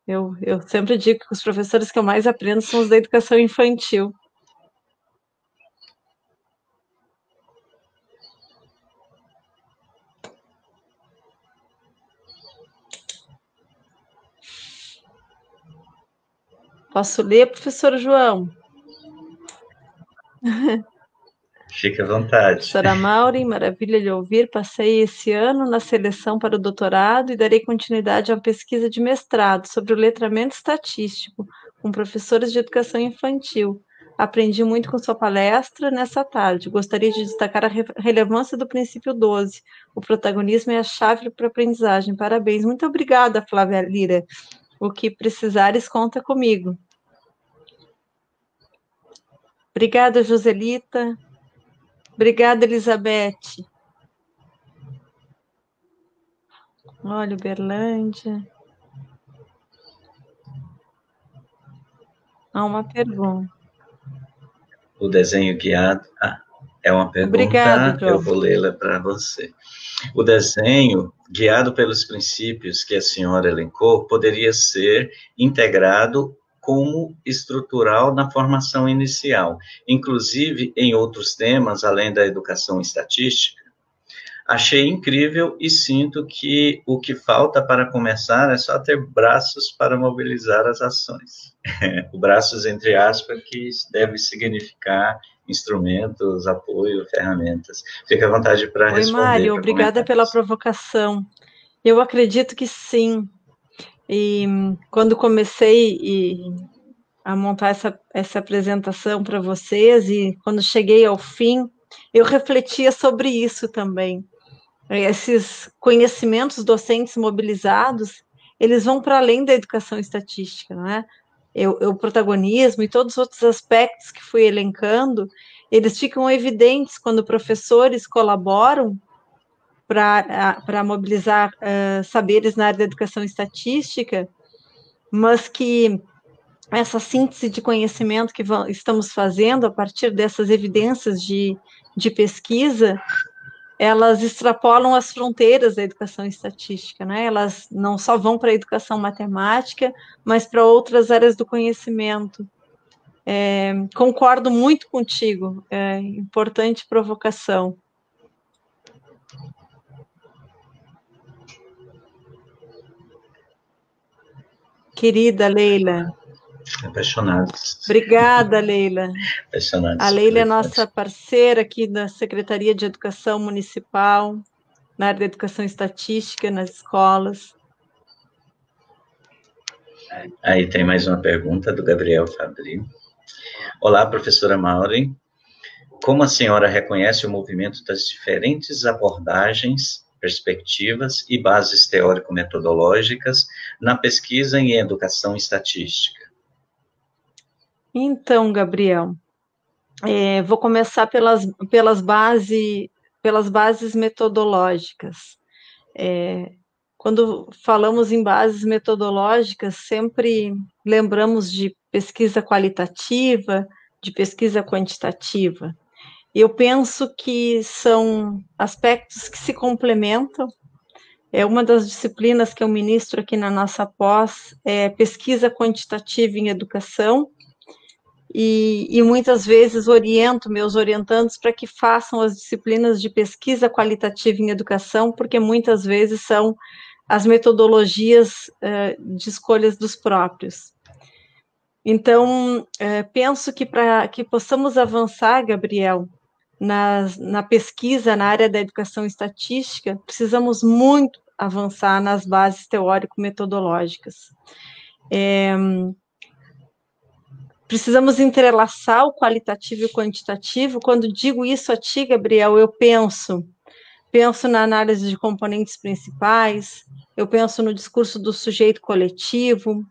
Eu sempre digo que os professores que eu mais aprendo são os da educação infantil. Posso ler, professor João? Fique à vontade. Professora Maureen, maravilha de ouvir. Passei esse ano na seleção para o doutorado e darei continuidade a uma pesquisa de mestrado sobre o letramento estatístico com professores de educação infantil. Aprendi muito com sua palestra nessa tarde. Gostaria de destacar a relevância do princípio 12. O protagonismo é a chave para a aprendizagem. Parabéns. Muito obrigada, Flávia Lira. O que precisares, conta comigo. Obrigada, Joselita. Obrigada, Elizabeth. Olha, Uberlândia. Uma pergunta. O desenho guiado... é uma pergunta, Obrigada, João. Eu vou lê-la para você. O desenho, guiado pelos princípios que a senhora elencou, poderia ser integrado como estrutural na formação inicial. Inclusive, em outros temas, além da educação estatística, achei incrível e sinto que o que falta para começar é só ter braços para mobilizar as ações. Braços, entre aspas, que deve significar instrumentos, apoio, ferramentas. Fique à vontade para responder. Oi, Mário, obrigada pela provocação. Eu acredito que sim. E quando comecei a montar essa apresentação para vocês e quando cheguei ao fim, eu refletia sobre isso também. Esses conhecimentos docentes mobilizados, eles vão para além da educação estatística, não é? O protagonismo e todos os outros aspectos que fui elencando, eles ficam evidentes quando professores colaboram para mobilizar saberes na área da educação estatística, mas que essa síntese de conhecimento que estamos fazendo a partir dessas evidências de pesquisa, elas extrapolam as fronteiras da educação estatística, né? Elas não só vão para a educação matemática, mas para outras áreas do conhecimento. Concordo muito contigo, importante provocação. Querida Leila. Apaixonados. Obrigada, Leila. Apaixonados. A Leila é nossa parceira aqui da Secretaria de Educação Municipal, na área da educação estatística, nas escolas. Aí tem mais uma pergunta do Gabriel Fabri. Olá, professora Maureen. Como a senhora reconhece o movimento das diferentes abordagens, perspectivas e bases teórico-metodológicas na pesquisa em educação estatística? Então, Gabriel, vou começar pelas bases metodológicas. Quando falamos em bases metodológicas, sempre lembramos de pesquisa qualitativa, de pesquisa quantitativa. Eu penso que são aspectos que se complementam. Uma das disciplinas que eu ministro aqui na nossa pós é pesquisa quantitativa em educação, e muitas vezes oriento meus orientandos para que façam as disciplinas de pesquisa qualitativa em educação, porque muitas vezes são as metodologias de escolhas dos próprios. Então, penso que para que possamos avançar, Gabriel, na pesquisa na área da educação estatística, precisamos muito avançar nas bases teórico-metodológicas. Precisamos entrelaçar o qualitativo e o quantitativo. Quando digo isso a ti, Gabriel, eu penso na análise de componentes principais, eu penso no discurso do sujeito coletivo,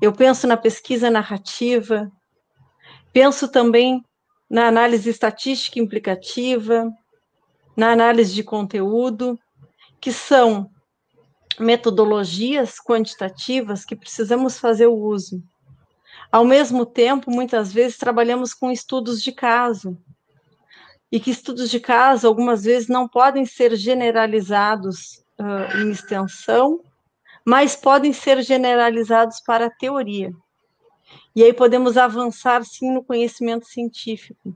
eu penso na pesquisa narrativa, penso também na análise estatística implicativa, na análise de conteúdo, que são metodologias quantitativas que precisamos fazer o uso. Ao mesmo tempo, muitas vezes, trabalhamos com estudos de caso, e que estudos de caso, algumas vezes, não podem ser generalizados em extensão, mas podem ser generalizados para a teoria. E aí podemos avançar, sim, no conhecimento científico.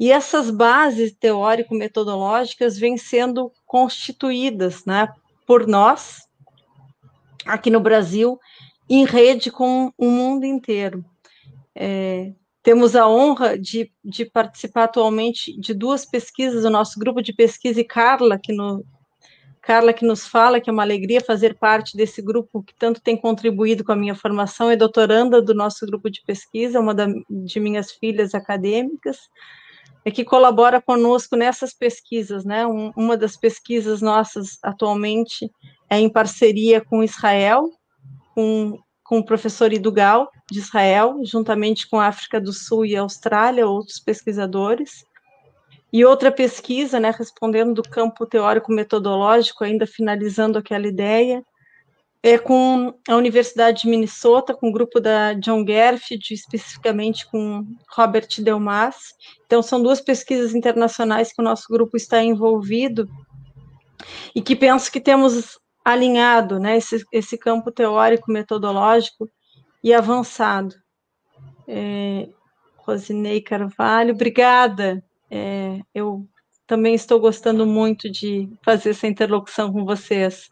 E essas bases teórico-metodológicas vêm sendo constituídas, né, por nós, aqui no Brasil, em rede com o mundo inteiro. Temos a honra de participar atualmente de 2 pesquisas, o nosso grupo de pesquisa, e Carla que nos fala, que é uma alegria fazer parte desse grupo que tanto tem contribuído com a minha formação, é doutoranda do nosso grupo de pesquisa, uma de minhas filhas acadêmicas, que colabora conosco nessas pesquisas, né? Uma das pesquisas nossas atualmente é em parceria com Israel, com o professor Idugal, de Israel, juntamente com a África do Sul e a Austrália, outros pesquisadores. E outra pesquisa, né, respondendo do campo teórico-metodológico, ainda finalizando aquela ideia, é com a Universidade de Minnesota, com o grupo da John Garfield, especificamente com Robert Delmas. Então, são 2 pesquisas internacionais que o nosso grupo está envolvido e que penso que temos alinhado, né, esse campo teórico-metodológico e avançado. Rosinei Carvalho, obrigada. Eu também estou gostando muito de fazer essa interlocução com vocês.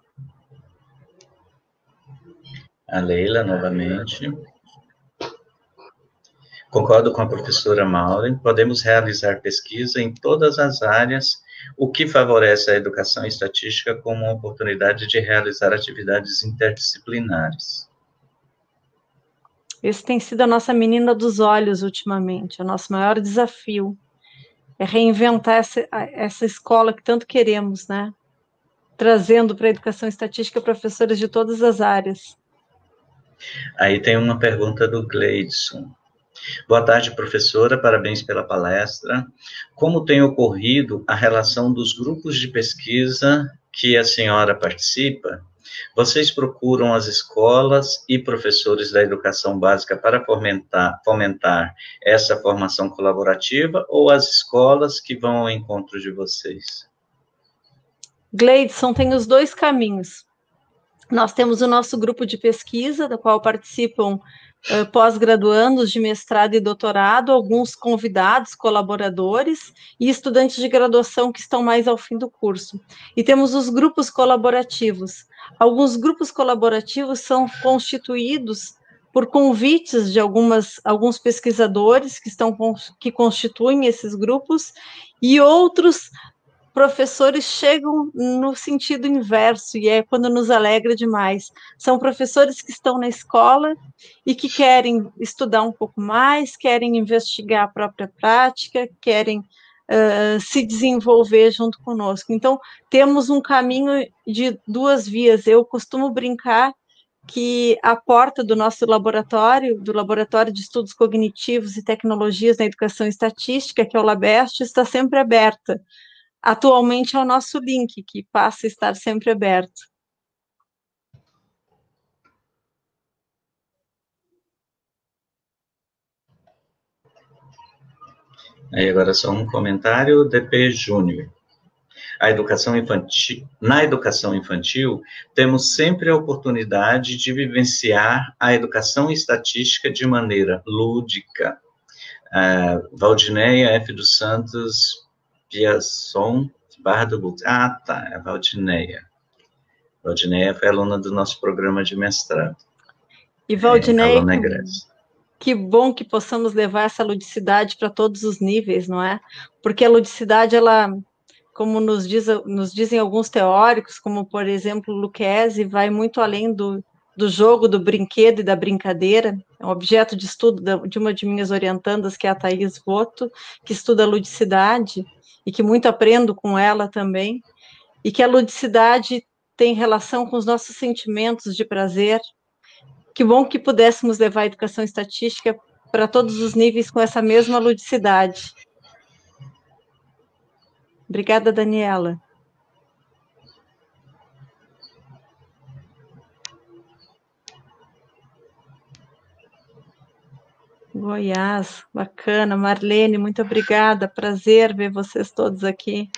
A Leila, novamente. Concordo com a professora Maureen, podemos realizar pesquisa em todas as áreas, o que favorece a educação estatística como uma oportunidade de realizar atividades interdisciplinares. Esse tem sido a nossa menina dos olhos ultimamente, o nosso maior desafio. É reinventar essa escola que tanto queremos, né? Trazendo para a educação estatística professores de todas as áreas. Aí tem uma pergunta do Gleidson. Boa tarde, professora, parabéns pela palestra. Como tem ocorrido a relação dos grupos de pesquisa que a senhora participa Vocês procuram as escolas e professores da educação básica para fomentar essa formação colaborativa ou as escolas que vão ao encontro de vocês? Gleidson, tem os dois caminhos. Nós temos o nosso grupo de pesquisa, da qual participam pós-graduandos de mestrado e doutorado, alguns convidados, colaboradores e estudantes de graduação que estão mais ao fim do curso. E temos os grupos colaborativos. Alguns grupos colaborativos são constituídos por convites de alguns pesquisadores que constituem esses grupos, e outros professores chegam no sentido inverso, e é quando nos alegra demais. São professores que estão na escola e que querem estudar um pouco mais, querem investigar a própria prática, querem se desenvolver junto conosco. Então, temos um caminho de duas vias. Eu costumo brincar que a porta do nosso laboratório, do Laboratório de Estudos Cognitivos e Tecnologias na Educação Estatística, que é o LabEST, está sempre aberta. Atualmente é o nosso link, que passa a estar sempre aberto. Aí agora só um comentário, DP Júnior. Na educação infantil, temos sempre a oportunidade de vivenciar a educação estatística de maneira lúdica. Valdineia F. dos Santos Piasson, Barra do Bux. Ah, tá, é a Valdineia. Valdineia foi aluna do nosso programa de mestrado. E Valdineia, que bom que possamos levar essa ludicidade para todos os níveis, não é? Porque a ludicidade, ela, como nos dizem alguns teóricos, como, por exemplo, Lucchesi, vai muito além do jogo, do brinquedo e da brincadeira. É um objeto de estudo de uma de minhas orientandas, que é a Thaís Voto, que estuda a ludicidade, e que muito aprendo com ela também, e que a ludicidade tem relação com os nossos sentimentos de prazer. Que bom que pudéssemos levar a educação estatística para todos os níveis com essa mesma ludicidade. Obrigada, Daniela. Goiás, bacana. Marlene, muito obrigada. Prazer ver vocês todos aqui.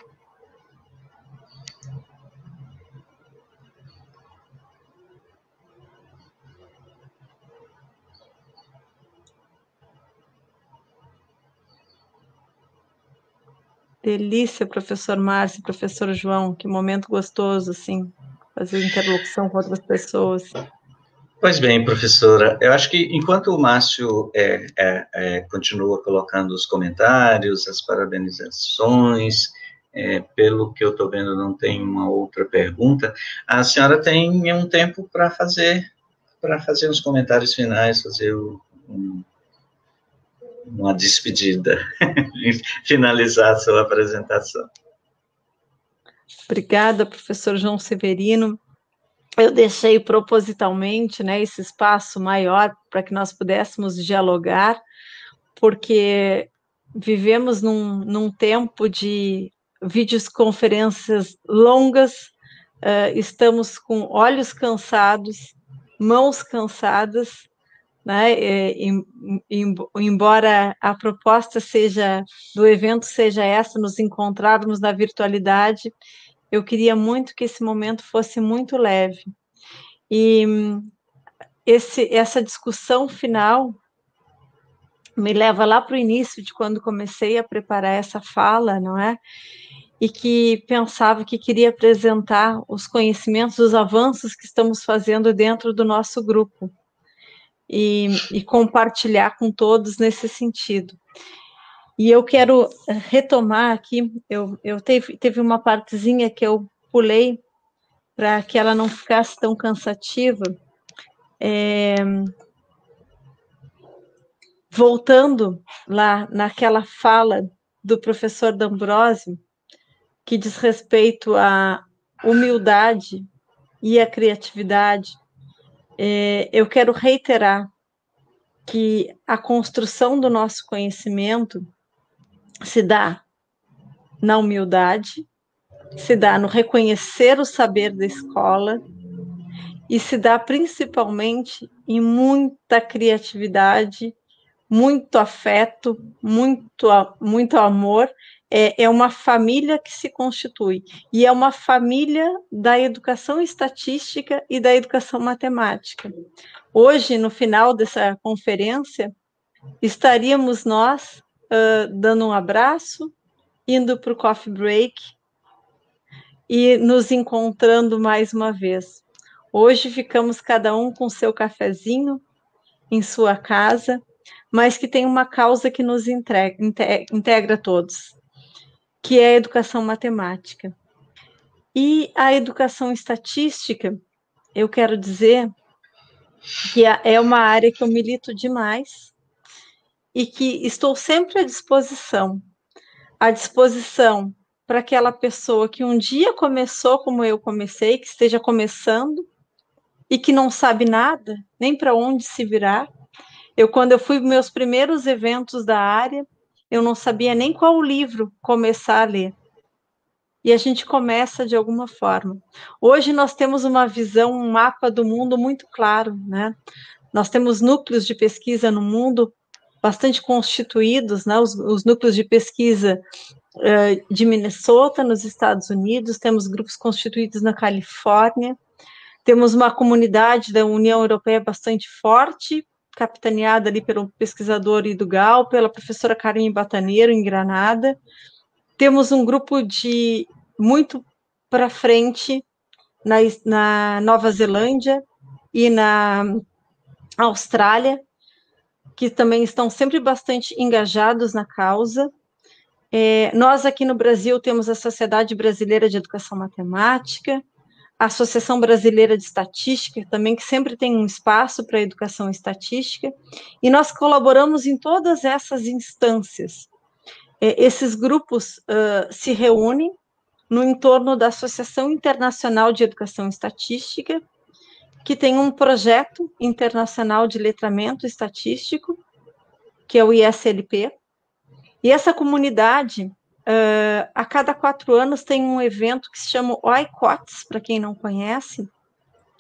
Delícia, professor Márcio, professor João. Que momento gostoso, assim, fazer interlocução com outras pessoas. Pois bem, professora, eu acho que enquanto o Márcio continua colocando os comentários, as parabenizações, pelo que eu estou vendo, não tem uma outra pergunta, a senhora tem um tempo para fazer os comentários finais, fazer uma despedida, finalizar a sua apresentação. Obrigada, professor João Severino. Eu deixei propositalmente, né, esse espaço maior para que nós pudéssemos dialogar, porque vivemos num tempo de videoconferências longas, estamos com olhos cansados, mãos cansadas, né, embora a proposta do evento seja essa, nos encontrarmos na virtualidade, eu queria muito que esse momento fosse muito leve. E essa discussão final me leva lá para o início de quando comecei a preparar essa fala, não é? E que pensava que queria apresentar os conhecimentos, os avanços que estamos fazendo dentro do nosso grupo e compartilhar com todos nesse sentido. E eu quero retomar aqui, teve uma partezinha que eu pulei para que ela não ficasse tão cansativa, voltando lá naquela fala do professor D'Ambrosio, que diz respeito à humildade e à criatividade, eu quero reiterar que a construção do nosso conhecimento se dá na humildade, se dá no reconhecer o saber da escola e se dá principalmente em muita criatividade, muito afeto, muito amor. É uma família que se constitui, e é uma família da educação estatística e da educação matemática. Hoje, no final dessa conferência, estaríamos nós dando um abraço, indo para o coffee break e nos encontrando mais uma vez. Hoje ficamos cada um com seu cafezinho em sua casa, mas que tem uma causa que nos integra todos, que é a educação matemática. E a educação estatística, eu quero dizer que é uma área que eu milito demais e que estou sempre à disposição para aquela pessoa que um dia começou como eu comecei, que esteja começando e que não sabe nada, nem para onde se virar. Quando eu fui meus primeiros eventos da área, eu não sabia nem qual livro começar a ler. E a gente começa de alguma forma. Hoje nós temos uma visão, um mapa do mundo muito claro, né? Nós temos núcleos de pesquisa no mundo bastante constituídos, né? Os núcleos de pesquisa de Minnesota, nos Estados Unidos, temos grupos constituídos na Califórnia, temos uma comunidade da União Europeia bastante forte, capitaneada ali pelo pesquisador Idugal, pela professora Carmen Bataneiro, em Granada. Temos um grupo de muito para frente na Nova Zelândia e na Austrália, que também estão sempre bastante engajados na causa. Nós aqui no Brasil temos a Sociedade Brasileira de Educação Matemática, a Associação Brasileira de Estatística, também, que sempre tem um espaço para a educação estatística, e nós colaboramos em todas essas instâncias. Esses grupos se reúnem no entorno da Associação Internacional de Educação Estatística, que tem um projeto internacional de letramento estatístico, que é o ISLP, e essa comunidade, a cada 4 anos, tem um evento que se chama o ICOTS, para quem não conhece.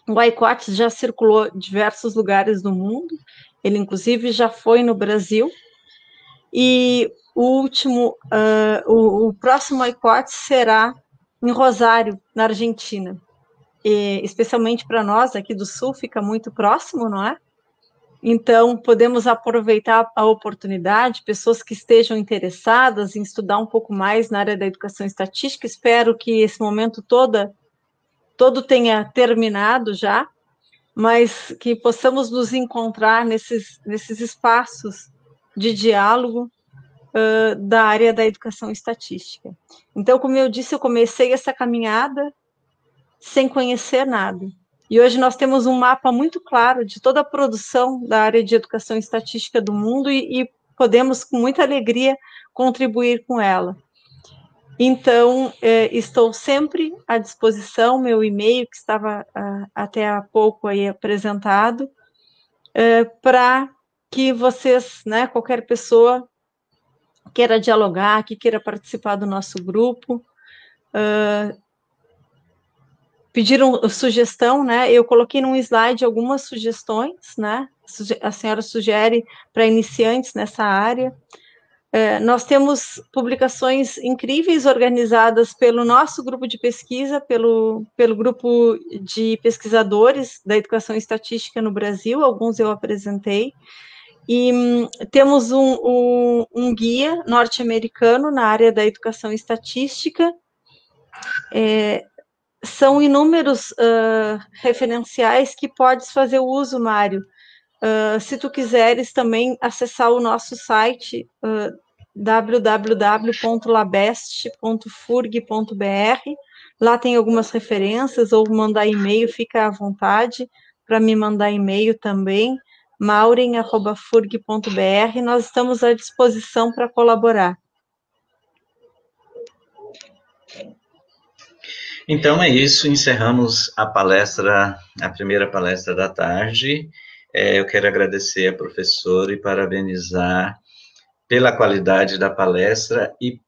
O ICOTS já circulou em diversos lugares do mundo, ele inclusive já foi no Brasil, e o próximo ICOTS será em Rosário, na Argentina, e, especialmente para nós aqui do Sul, fica muito próximo, não é? Então, podemos aproveitar a oportunidade, pessoas que estejam interessadas em estudar um pouco mais na área da educação estatística. Espero que esse momento todo tenha terminado já, mas que possamos nos encontrar nesses espaços de diálogo da área da educação estatística. Então, como eu disse, eu comecei essa caminhada sem conhecer nada. E hoje nós temos um mapa muito claro de toda a produção da área de educação estatística do mundo e podemos, com muita alegria, contribuir com ela. Então, estou sempre à disposição, meu e-mail, que estava até há pouco aí apresentado, para que vocês, né, qualquer pessoa queira dialogar, que queira participar do nosso grupo, pediram sugestão, né? Eu coloquei num slide algumas sugestões, né? A senhora sugere para iniciantes nessa área. Nós temos publicações incríveis organizadas pelo nosso grupo de pesquisa, pelo grupo de pesquisadores da educação estatística no Brasil, alguns eu apresentei, e temos um guia norte-americano na área da educação estatística. São inúmeros referenciais que podes fazer uso, Mário. Se tu quiseres também acessar o nosso site, www.labest.furg.br, lá tem algumas referências, ou mandar e-mail, fica à vontade para me mandar e-mail também, maureen@furg.br, nós estamos à disposição para colaborar. Então é isso, encerramos a palestra, a primeira palestra da tarde. Eu quero agradecer a professora e parabenizar pela qualidade da palestra e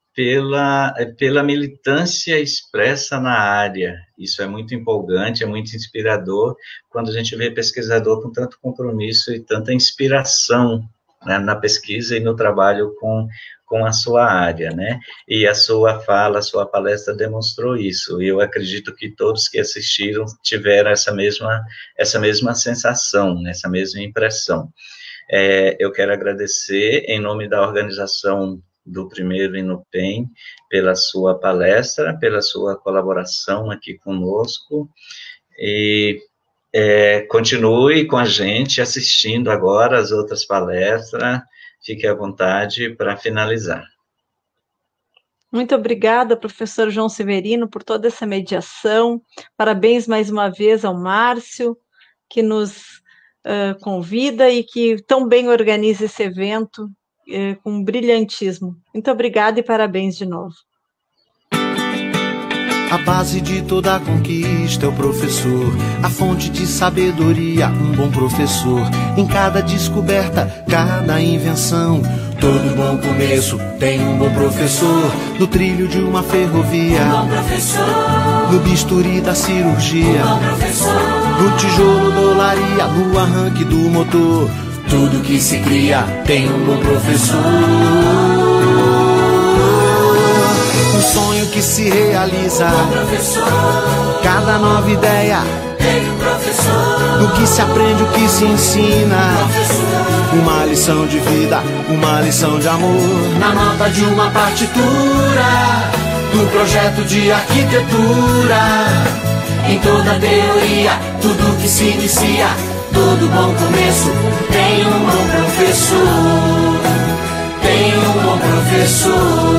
pela militância expressa na área. Isso é muito empolgante, é muito inspirador, quando a gente vê pesquisador com tanto compromisso e tanta inspiração, né, na pesquisa e no trabalho com a sua área, né? E a sua fala, a sua palestra demonstrou isso. E eu acredito que todos que assistiram tiveram essa mesma sensação, essa mesma impressão. Eu quero agradecer, em nome da organização do Primeiro INUPEM, pela sua palestra, pela sua colaboração aqui conosco, e continue com a gente assistindo agora as outras palestras, fique à vontade para finalizar. Muito obrigada, professor João Severino, por toda essa mediação. Parabéns mais uma vez ao Márcio, que nos convida e que tão bem organiza esse evento com brilhantismo. Muito obrigada e parabéns de novo. A base de toda a conquista é o professor, a fonte de sabedoria, um bom professor. Em cada descoberta, cada invenção, todo bom começo tem um bom professor. No trilho de uma ferrovia, um bom professor. No bisturi da cirurgia, Um bom professor. no tijolo da olaria, no arranque do motor. Tudo que se cria tem um bom professor. Um sonho que se realiza, Um bom professor. cada nova ideia, Tem um professor. no que se aprende, o que se ensina. Professor. Uma lição de vida, uma lição de amor. Na nota de uma partitura, do projeto de arquitetura. Em toda teoria, tudo que se inicia, todo bom começo tem um bom professor. Tem um bom professor.